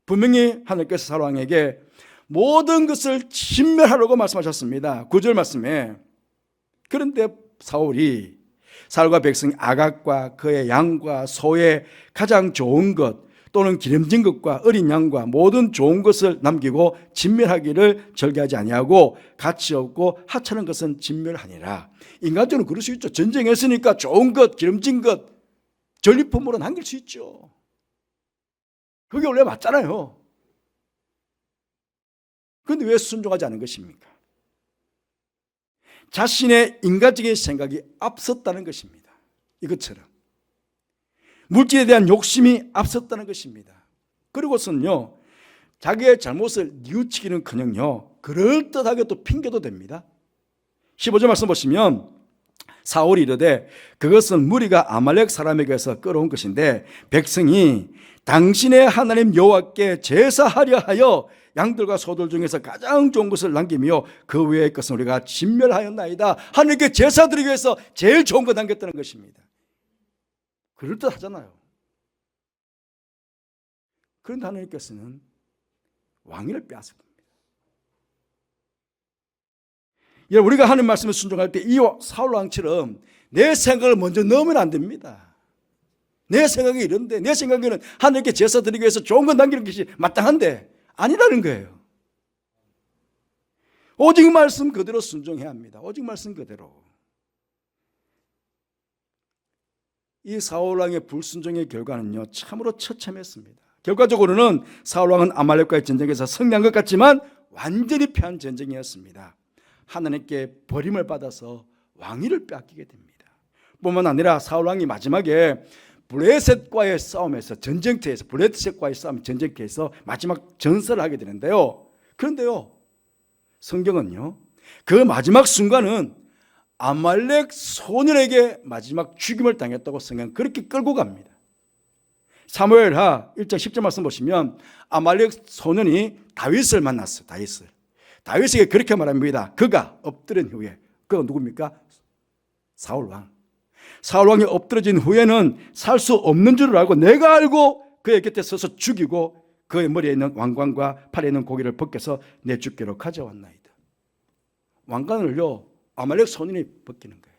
분명히 하나님께서 사울 왕에게 모든 것을 진멸하라고 말씀하셨습니다. 9절 말씀에. 그런데 사울과 백성이 아각과 그의 양과 소의 가장 좋은 것 또는 기름진 것과 어린 양과 모든 좋은 것을 남기고 진멸하기를 절개하지 아니하고 가치 없고 하찮은 것은 진멸하니라. 인간적으로 그럴 수 있죠. 전쟁했으니까 좋은 것, 기름진 것, 전리품으로 남길 수 있죠. 그게 원래 맞잖아요. 그런데 왜 순종하지 않은 것입니까? 자신의 인간적인 생각이 앞섰다는 것입니다. 이것처럼 물질에 대한 욕심이 앞섰다는 것입니다. 그리고선요, 자기의 잘못을 뉘우치기는커녕요 그럴듯하게 또 핑계도 됩니다. 15절 말씀 보시면 사울이 이르되 그것은 무리가 아말렉 사람에게서 끌어온 것인데 백성이 당신의 하나님 여호와께 제사하려 하여 양들과 소들 중에서 가장 좋은 것을 남기며 그 외의 것은 우리가 진멸하였나이다. 하나님께 제사 드리기 위해서 제일 좋은 거 남겼다는 것입니다. 그럴듯하잖아요. 그런데 하나님께서는 왕위를 빼앗은 겁니다. 여러분, 우리가 하나님 말씀을 순종할 때 이 사울 왕처럼 내 생각을 먼저 넣으면 안 됩니다. 내 생각이 이런데, 내 생각에는 하나님께 제사 드리기 위해서 좋은 건 남기는 것이 마땅한데 아니라는 거예요. 오직 말씀 그대로 순종해야 합니다. 오직 말씀 그대로. 이 사울왕의 불순종의 결과는요, 참으로 처참했습니다. 결과적으로는 사울왕은 아말렉과의 전쟁에서 승리한 것 같지만 완전히 패한 전쟁이었습니다. 하나님께 버림을 받아서 왕위를 빼앗기게 됩니다. 뿐만 아니라 사울왕이 마지막에 블레셋과의 싸움에서 전쟁터에서, 블레셋과의 싸움 전쟁터에서 마지막 전설을 하게 되는데요. 그런데요, 성경은요, 그 마지막 순간은 아말렉 소년에게 마지막 죽임을 당했다고 성경 그렇게 끌고 갑니다. 사무엘하 1장 10절 말씀 보시면 아말렉 소년이 다윗을 만났어요. 다윗에게 그렇게 말합니다. 그가 엎드린 후에, 그가 누굽니까? 사울왕. 사울왕이 엎드러진 후에는 살 수 없는 줄을 알고 내가 알고 그의 곁에 서서 죽이고 그의 머리에 있는 왕관과 팔에 있는 고기를 벗겨서 내 주께로 가져왔나이다. 왕관을요, 아말렉 소년이 벗기는 거예요.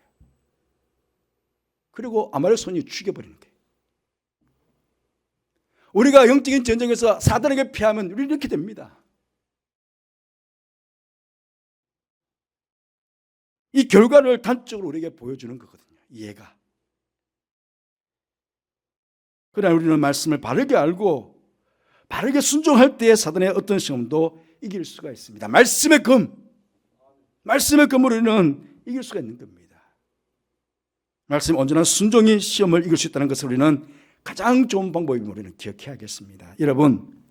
그리고 아말렉 소년이 죽여버리는 거예요. 우리가 영적인 전쟁에서 사단에게 패하면 우리 이렇게 됩니다. 이 결과를 단적으로 우리에게 보여주는 거거든요. 이해가. 그러나 우리는 말씀을 바르게 알고 바르게 순종할 때에 사단의 어떤 시험도 이길 수가 있습니다. 말씀의 금으로 우리는 이길 수가 있는 겁니다. 말씀 온전한 순종이 시험을 이길 수 있다는 것을 우리는 가장 좋은 방법임을 우리는 기억해야겠습니다. 여러분,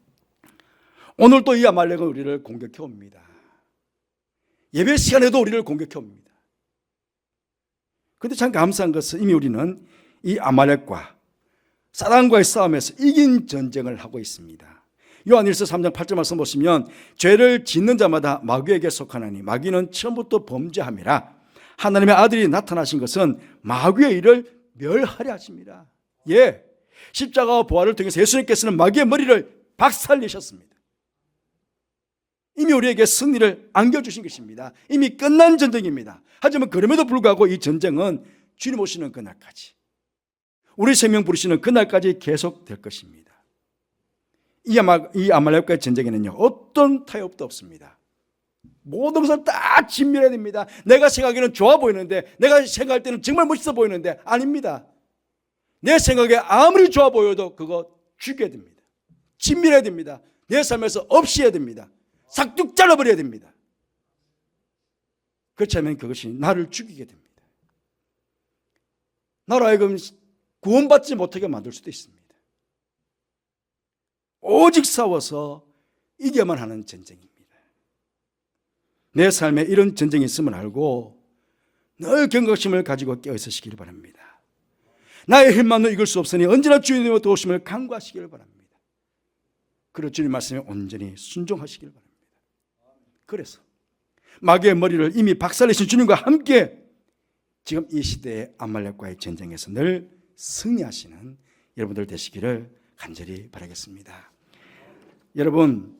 오늘도 이 아말렉은 우리를 공격해 옵니다. 예배 시간에도 우리를 공격해 옵니다. 그런데 참 감사한 것은 이미 우리는 이 아말렉과 사단과의 싸움에서 이긴 전쟁을 하고 있습니다. 요한일서 3장 8절 말씀 보시면 죄를 짓는 자마다 마귀에게 속하나니 마귀는 처음부터 범죄함이라. 하나님의 아들이 나타나신 것은 마귀의 일을 멸하려 하십니다. 예, 십자가와 부활을 통해서 예수님께서는 마귀의 머리를 박살내셨습니다. 이미 우리에게 승리를 안겨주신 것입니다. 이미 끝난 전쟁입니다. 하지만 그럼에도 불구하고 이 전쟁은 주님 오시는 그날까지, 우리 생명 부르시는 그날까지 계속될 것입니다. 이 아말렉과의 전쟁에는요, 어떤 타협도 없습니다. 모든 것을 다 진멸해야 됩니다. 내가 생각에는 좋아 보이는데, 내가 생각할 때는 정말 멋있어 보이는데 아닙니다. 내 생각에 아무리 좋아 보여도 그거 죽여야 됩니다. 진멸해야 됩니다. 내 삶에서 없이 해야 됩니다. 싹둑 잘라버려야 됩니다. 그렇지 않으면 그것이 나를 죽이게 됩니다. 나로 하여금 구원받지 못하게 만들 수도 있습니다. 오직 싸워서 이겨만 하는 전쟁입니다. 내 삶에 이런 전쟁이 있음을 알고 늘 경각심을 가지고 깨어있으시기를 바랍니다. 나의 힘만으로 이길 수 없으니 언제나 주님의 도우심을 간구하시기를 바랍니다. 그리고 주님 말씀에 온전히 순종하시기를 바랍니다. 그래서 마귀의 머리를 이미 박살내신 주님과 함께 지금 이 시대의 아말렉과의 전쟁에서 늘 승리하시는 여러분들 되시기를 간절히 바라겠습니다. 여러분,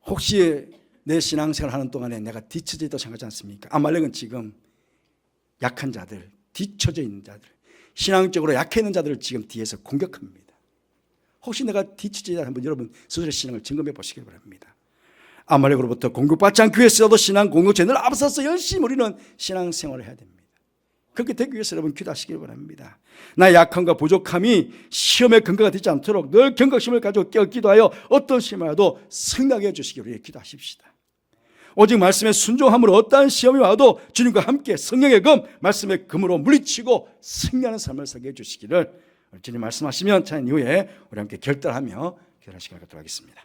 혹시 내 신앙생활 하는 동안에 내가 뒤처져 있다고 생각하지 않습니까? 아말렉은 지금 약한 자들, 뒤처져 있는 자들, 신앙적으로 약해 있는 자들을 지금 뒤에서 공격합니다. 혹시 내가 뒤처져 있다 한번 여러분 스스로의 신앙을 점검해 보시기 바랍니다. 아말렉으로부터 공격받지 않기 위해서도 신앙 공격전을 앞서서 열심히 우리는 신앙생활을 해야 됩니다. 그렇게 되기 위해서 여러분 기도하시길 바랍니다. 나의 약함과 부족함이 시험의 근거가 되지 않도록 늘 경각심을 가지고 깨어 기도하여 어떤 시험이 와도 승리하게 해주시기를 위해 기도하십시다. 오직 말씀에 순종함으로 어떠한 시험이 와도 주님과 함께 성령의 금, 말씀의 금으로 물리치고 승리하는 삶을 살게 해주시기를 주님 말씀하시면 찬양 이후에 우리 함께 결단하며 기도하는 시간을 갖도록 하겠습니다.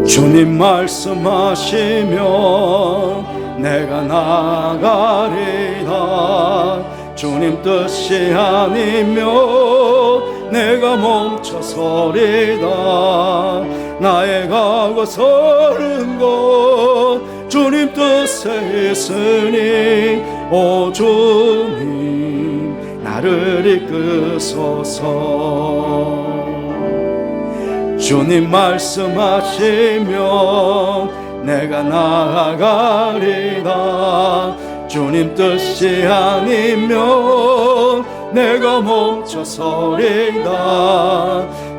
주님 말씀하시면 내가 나가리라. 주님 뜻이 아니면 내가 멈춰서리다. 나의 가고 서는 곳 주님 뜻에 있으니 오 주님 나를 이끄소서. 주님 말씀하시면 내가 나아가리라. 주님 뜻이 아니면 내가 멈춰서리다.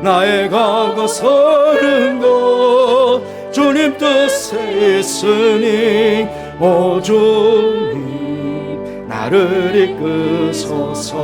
나의 과거 서는 것 주님 뜻에 있으니 오 주님 나를 이끄소서.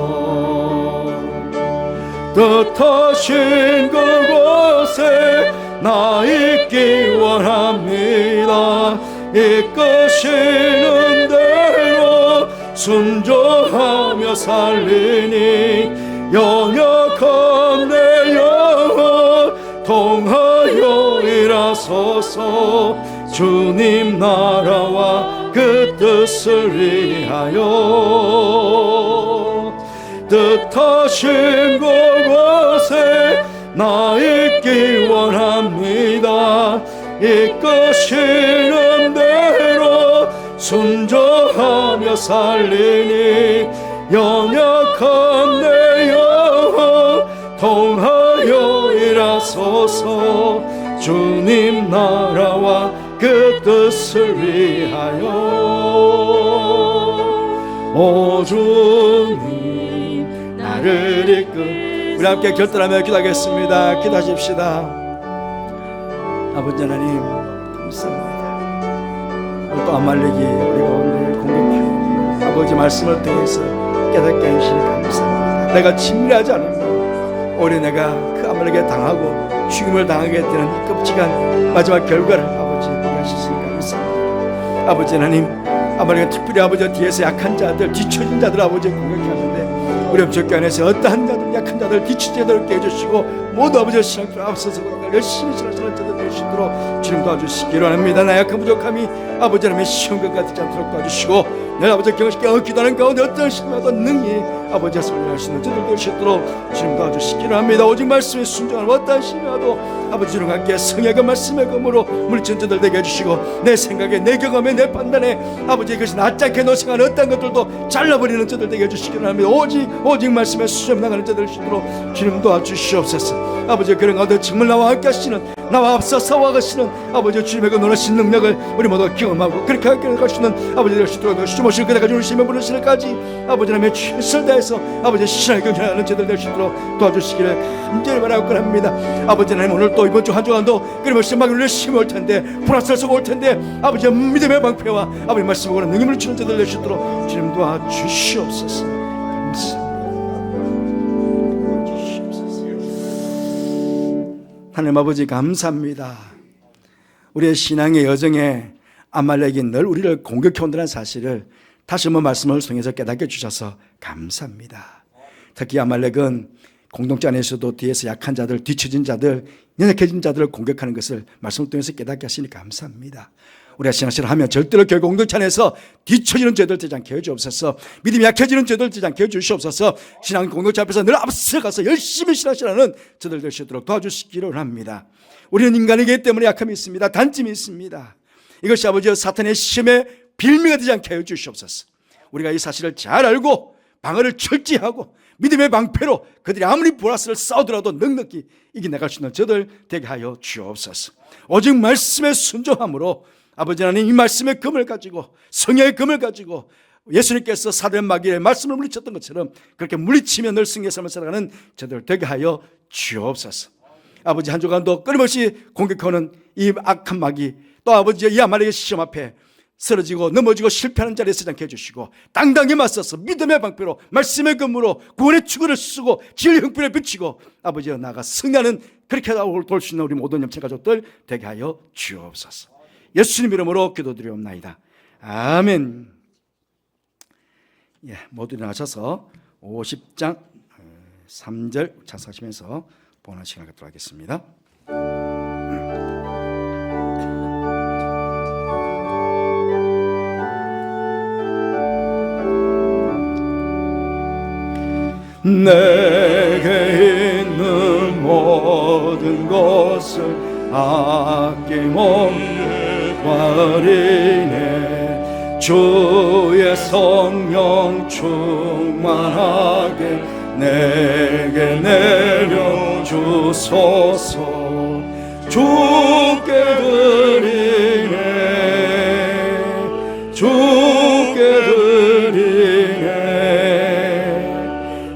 뜻하신 그곳에 나 있기 원합니다. 이끄시는 대로 순종하며 살리니 연약한 내 영혼 통하여 일하소서. 주님 나라와 그 뜻을 위하여 뜻하신 그곳에 나 있기 원합니다. 이끄시는 대로 순종하며 살리니 연약한 내 영혼 통하여 일하소서. 주님 나라와 그 뜻을 위하여 오 주님 나를 이끌. 우리 함께 결단하며 기도하겠습니다. 기도하십시다. 아버지 하나님 감사합니다. 또 아말렉이 우리 가운데 공격해 아버지 말씀을 통해서 깨닫게 하시니 감사합니다. 내가 진밀하지 않으면 오히려 내가 그 아말렉에 당하고 죽임을 당하게 되는 이 끔찍한 마지막 결과를 아버지 보게 하셨으니 감사합니다. 아버지 하나님 아말렉은 특별히 아버지 뒤에서 약한 자들 뒤처진 자들 아버지 공격하는데 우리 엄청교 안에서 어떠한 자들 약한 자들 뒤처진 자들을 깨주시고 모두 아버지 신앙을 앞서서 열심히 신앙생활 자들 될 수 있도록 주님 도와주시기로 합니다. 나약한 부족함이 아버지 하나님의 시험 것 같지 않도록 도와주시고 늘 아버지 경식께 기도하는 가운데 어떤 신마다 능히 아버지의 설명할 수 있는 저들 될 수 있도록 주님 도와주시기로 합니다. 오직 말씀에 순종하는 어떠한 신마도 아버지랑 함께 성약의 말씀의 검으로 물리친 저들 되게 해주시고 내 생각에 내 경험에 내 판단에 아버지 이것이 낫지 않게 노생하는 어떤 것들도 잘라버리는 저들 되게 해주시기로 합니다. 오직 말씀에 수정 나가는 저들 될 수 있도록 주님 도와주시옵소서. 아버지 그런 가운데 정말 나와 함께 하시는 나와 앞서 싸워가시는 아버지 주님의 그 놀라신 능력을 우리 모두 경험하고 그렇게 함께 가시는 아버지 될 수 있도록 주모실 그대가 주시면 부르시는까지 아버지 하나님의 최선을 다해서 아버지 신앙을 경험하는 저들 될 수 있도록 도와주시기를 간절히 바라고 합니다. 아버지 하나님 오늘 또 이번 주 한 주간도 끊임없이 막 열심히 올 텐데 불화살 쏘고 올 텐데 아버지 믿음의 방패와 아버지 말씀으로 능력을 주는 저들 될 수 있도록 주님 도와주시옵소서. 감사합니다. 하나님 아버지 감사합니다. 우리의 신앙의 여정에 아말렉이 늘 우리를 공격해온다는 사실을 다시 한번 말씀을 통해서 깨닫게 주셔서 감사합니다. 특히 아말렉은 공동체 안에서도 뒤에서 약한 자들, 뒤처진 자들, 연약해진 자들을 공격하는 것을 말씀을 통해서 깨닫게 하시니 감사합니다. 우리가 신앙생활을 하면 절대로 교회 공동체 안에서 뒤처지는 죄들 되지 않게 해주옵소서. 믿음이 약해지는 죄들 되지 않게 해주시옵소서. 신앙 공동체 앞에서 늘 앞서가서 열심히 신앙생활하는 저들 될 수 있도록 도와주시기를 합니다. 우리는 인간이기 때문에 약함이 있습니다. 단점이 있습니다. 이것이 아버지 사탄의 시험에 빌미가 되지 않게 해주시옵소서. 우리가 이 사실을 잘 알고 방어를 철저하고 믿음의 방패로 그들이 아무리 보라스를 싸우더라도 넉넉히 이겨나갈 수 있는 저들 되게 하여 주옵소서. 오직 말씀에 순종함으로 아버지 하나님 이 말씀의 금을 가지고 성령의 금을 가지고 예수님께서 사도의 마귀의 말씀을 물리쳤던 것처럼 그렇게 물리치며 늘 승리의 삶을 살아가는 저들 되게 하여 주옵소서. 아버지 한 주간도 끊임없이 공격하는 이 악한 마귀 또 아버지의 이 아말렉의 시험 앞에 쓰러지고 넘어지고 실패하는 자리에 서지 않게 해주시고 당당히 맞서서 믿음의 방패로 말씀의 금으로 구원의 축구를 쓰고 진리의 형편에 비치고 아버지와 나아가 승리하는 그렇게 돌 수 있는 우리 모든 영체 가족들 되게 하여 주옵소서. 예수님 이름으로 기도드리옵나이다. 아멘. 모두 일어나셔서 50장 3절 찬송하시면서 본원 시간을 갖도록 하겠습니다. 내게 있는 모든 것을 아낌없이 어린애 주의 성령 충만하게 내게 내려주소서. 주께 드리네 주께 드리네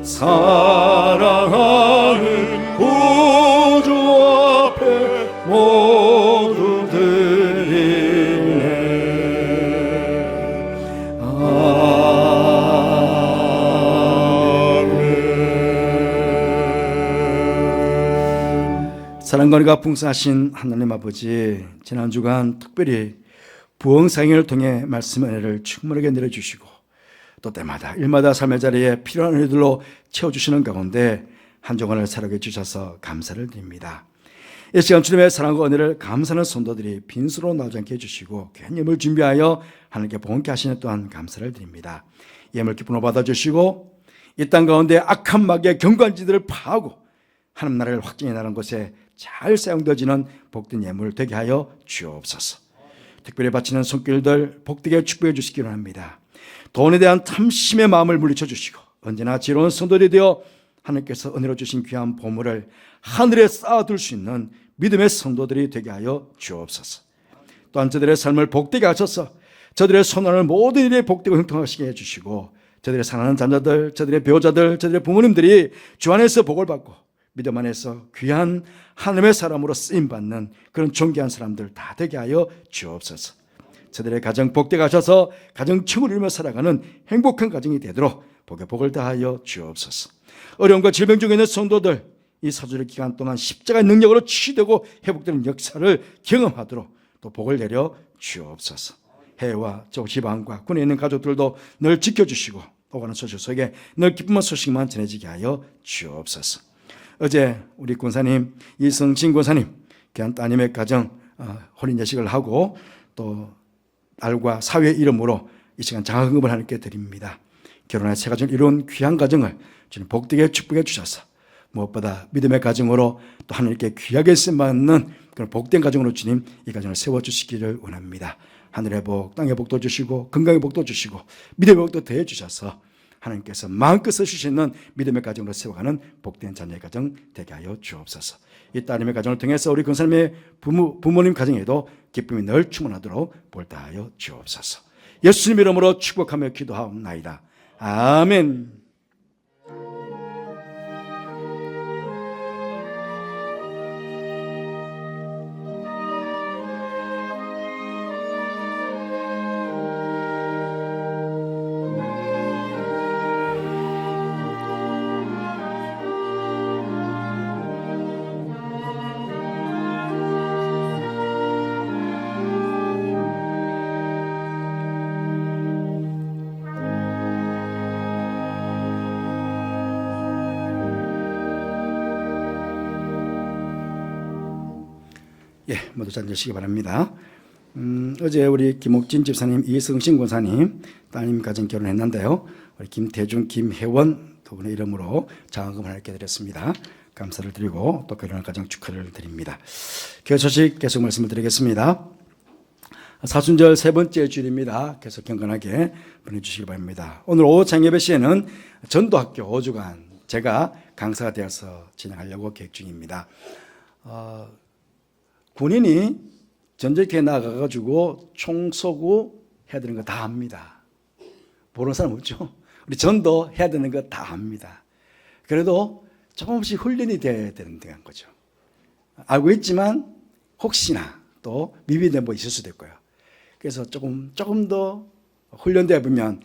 사랑하는 구주 앞에 모두 드리네. 사랑과 은혜가 풍성하신 하나님 아버지, 지난 주간 특별히 부흥상행을 통해 말씀 은혜를 충만하게 내려주시고 또 때마다 일마다 삶의 자리에 필요한 은혜들로 채워주시는 가운데 한 주간을 살아게 주셔서 감사를 드립니다. 이 시간 주님의 사랑과 은혜를 감사하는 성도들이 빈수로 나오지 않게 해주시고 귀한 예물 준비하여 하나님께 봉헌케 하시는 또한 감사를 드립니다. 예물 기쁨으로 받아주시고 이 땅 가운데 악한 마귀의 경관지들을 파하고 하나님 나라를 확증해 나가는 곳에 잘 사용되어지는 복된 예물 되게 하여 주옵소서. 특별히 바치는 손길들 복되게 축복해 주시기 바랍니다. 돈에 대한 탐심의 마음을 물리쳐 주시고 언제나 지혜로운 성도들이 되어 하나님께서 은혜로 주신 귀한 보물을 하늘에 쌓아둘 수 있는 믿음의 성도들이 되게 하여 주옵소서. 또한 저들의 삶을 복되게 하셔서 저들의 손안을 모든 일에 복되고 형통하시게 해주시고 저들의 사랑하는 자녀들, 저들의 배우자들, 저들의 부모님들이 주 안에서 복을 받고 믿음 안에서 귀한 하나님의 사람으로 쓰임받는 그런 존귀한 사람들 다 되게 하여 주옵소서. 저들의 가정 복되게 하셔서 가정층을 이루며 살아가는 행복한 가정이 되도록 복에 복을 다하여 주옵소서. 어려움과 질병 중에 있는 성도들 이 사주의 기간 동안 십자가의 능력으로 치유되고 회복되는 역사를 경험하도록 또 복을 내려 주옵소서. 해와 지방과 군에 있는 가족들도 늘 지켜주시고 오가는 소식 속에 늘 기쁨의 소식만 전해지게 하여 주옵소서. 어제 우리 군사님 이성진 군사님 귀한 따님의 가정 혼인 예식을 하고 또 딸과 사회 이름으로 이 시간 장학금을 하나님께 드립니다. 결혼한 새 가정을 이룬 귀한 가정을 주님 복되게 축복해 주셔서 무엇보다 믿음의 가정으로 또 하나님께 귀하게 쓰임받는 그런 복된 가정으로 주님 이 가정을 세워주시기를 원합니다. 하늘의 복, 땅의 복도 주시고 건강의 복도 주시고 믿음의 복도 더해 주셔서 하나님께서 마음껏 쓰시는 믿음의 가정으로 세워가는 복된 자녀의 가정 되게 하여 주옵소서. 이 따님의 가정을 통해서 우리 권사님의 부모님 가정에도 기쁨이 늘 충만하도록 볼다하여 주옵소서. 예수님 이름으로 축복하며 기도하옵나이다. 아멘. 예, 모두 잘 되시기 바랍니다. 어제 우리 김옥진 집사님, 이성신 권사님 따님 가정 결혼했는데요. 우리 김태중, 김혜원 두 분의 이름으로 장학금을 하나님께 드렸습니다. 감사를 드리고 또 결혼한 가정 축하를 드립니다. 교회 소식 계속 말씀을 드리겠습니다. 사순절 세 번째 주일입니다. 계속 경건하게 보내주시기 바랍니다. 오늘 오후 창예배 시에는 전도학교 5주간 제가 강사가 되어서 진행하려고 계획 중입니다. 군인이 전쟁터에 나가가지고 총 쏘고 해야 되는 거 다 합니다. 모르는 사람 없죠? 우리 전도 해야 되는 거 다 합니다. 그래도 조금씩 훈련이 돼야 되는 거죠. 알고 있지만 혹시나 또 미비된 뭐 있을 수도 있고요. 그래서 조금 더 훈련되어 보면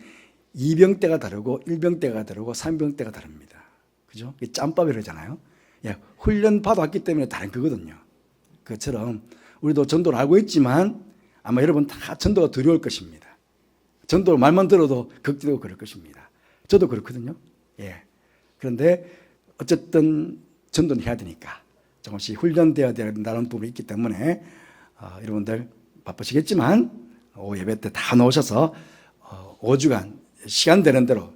2병대가 다르고 1병대가 다르고 3병대가 다릅니다. 그죠? 짬밥이라잖아요. 예, 훈련 받아왔기 때문에 다른 거거든요. 그처럼 우리도 전도를 알고 있지만 아마 여러분 다 전도가 두려울 것입니다. 전도 말만 들어도 걱정되고 그럴 것입니다. 저도 그렇거든요. 예. 그런데 어쨌든 전도는 해야 되니까 조금씩 훈련되어야 된다는 부분이 있기 때문에 여러분들 바쁘시겠지만 오후 예배 때 다 나오셔서 5주간 시간 되는 대로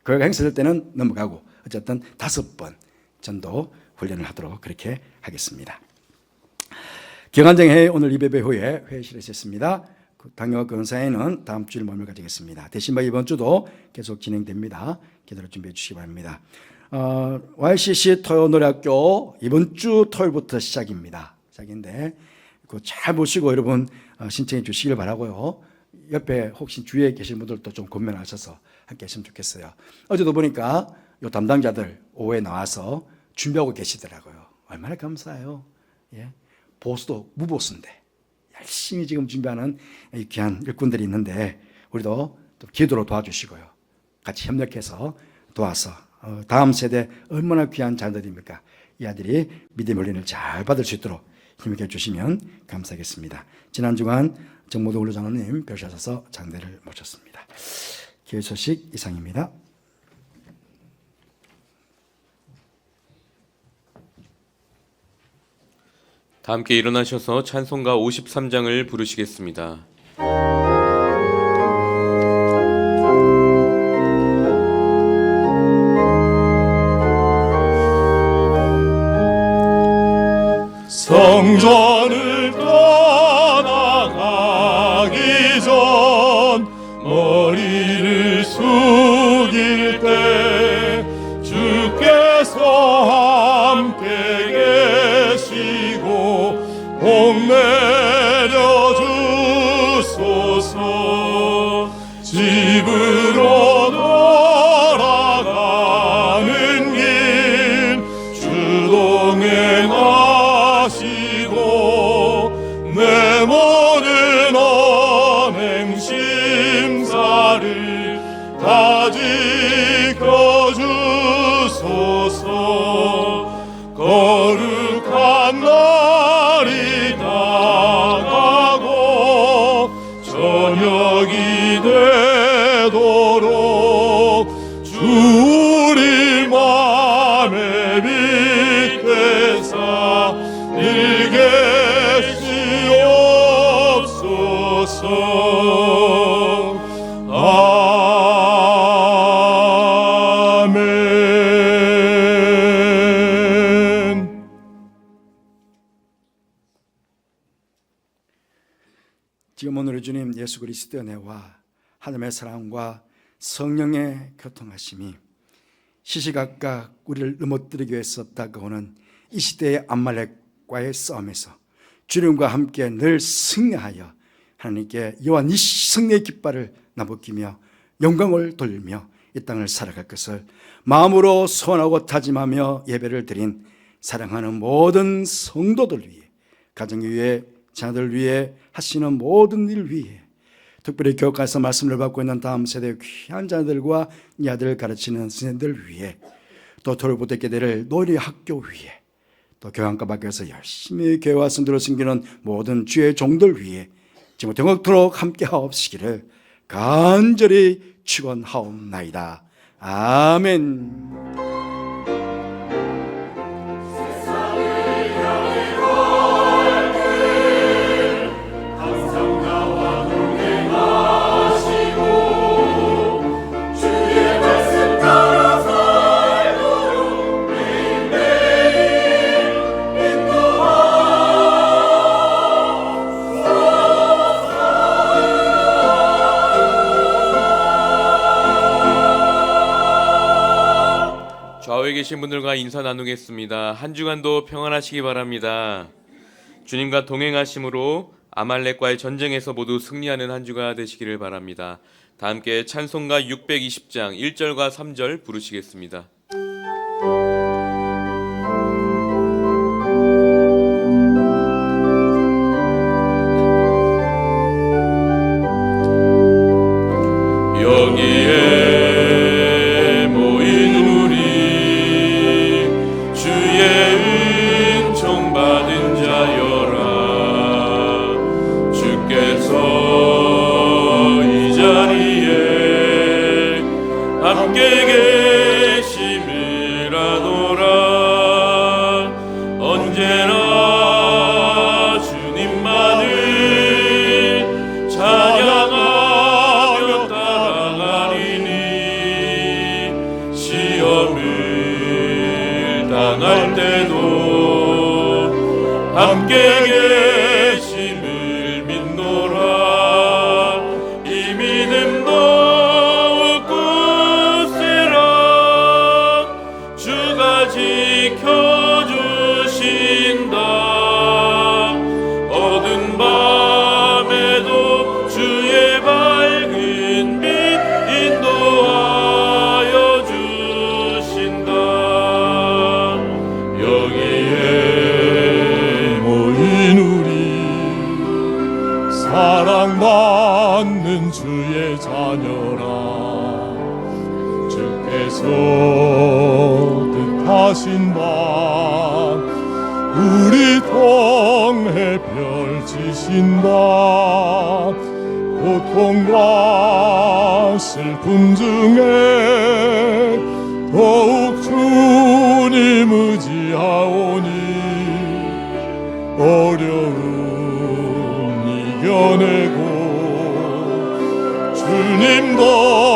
교회가 행사될 때는 넘어가고 어쨌든 5번 전도 훈련을 하도록 그렇게 하겠습니다. 경한정회 오늘 이배배 후에 회의실에 있었습니다. 당뇨와 근사에는 다음 주일 모임을 가지겠습니다. 대신 이번 주도 계속 진행됩니다. 기도를 준비해 주시기 바랍니다. YCC 토요노래학교 이번 주 토요일부터 시작인데 그거 잘 보시고 여러분 신청해 주시길 바라고요. 옆에 혹시 주위에 계신 분들도 좀 권면하셔서 함께 했으면 좋겠어요. 어제도 보니까 요 담당자들 오후에 나와서 준비하고 계시더라고요. 얼마나 감사해요. 예. 보수도 무보수인데 열심히 지금 준비하는 이 귀한 일꾼들이 있는데 우리도 또 기도로 도와주시고요. 같이 협력해서 도와서 다음 세대 얼마나 귀한 자들입니까? 이 아들이 믿음의 훈련을 잘 받을 수 있도록 힘있게 해주시면 감사하겠습니다. 지난 주간 정모도 훈련장로님 벼셔서 장대를 모셨습니다. 기회 소식 이상입니다. 다 함께 일어나셔서 찬송가 53장을 부르시겠습니다. 성전을 떠나가기 전 머리를 숙일 때 주께서 함께 계시고 복 내려 주소서. 집으로 돌아가는 길 주동행 하시고 내 모든 언행 심사를 다 지켜주소서. 거룩한 날이 다가고 저녁이 되도록 주 우리 맘에 빛되사 늘 계시옵소서. 아멘. 지금 오늘 주님 예수 그리스도의 은혜와 하나님의 사랑과 성령의 교통하심이 시시각각 우리를 넘어뜨리기 위해서 다가오는 이 시대의 암말렉과의 싸움에서 주님과 함께 늘 승리하여 하나님께 여호와 니 승리의 깃발을 나부끼며 영광을 돌리며 이 땅을 살아갈 것을 마음으로 소원하고 다짐하며 예배를 드린 사랑하는 모든 성도들 위해, 가정 위해, 자녀들 위해, 하시는 모든 일 위해, 특별히 교육가에서 말씀을 받고 있는 다음 세대의 귀한 자녀들과 이 아들을 가르치는 선생님들 위해, 또 토요일부터 있게 될 놀이학교 위해, 또 교양과 밖에서 열심히 교회와 성도를 섬기는 모든 주의 종들 위해 지금 영원토록 함께 하옵시기를 간절히 축원하옵나이다. 아멘. 좌우에 계신 분들과 인사 나누겠습니다. 한 주간도 평안하시기 바랍니다. 주님과 동행하심으로 아말렉과의 전쟁에서 모두 승리하는 한 주가 되시기를 바랍니다. 다 함께 찬송가 620장 1절과 3절 부르시겠습니다. 여기에 모인 우리 주의 은총 받은 자여라. 주께서 이 자리에 함께 계심을 아노라. 언제나 주님만을 찬양하며 따라가리니 시험을 당할 때도 함께 받는 주의 자녀라. 주께서 뜻하신 바 우리 통해 펼치신 바 고통과 슬픔 중에 더욱 주님 의지하오니 어려움 이겨내고 주님 더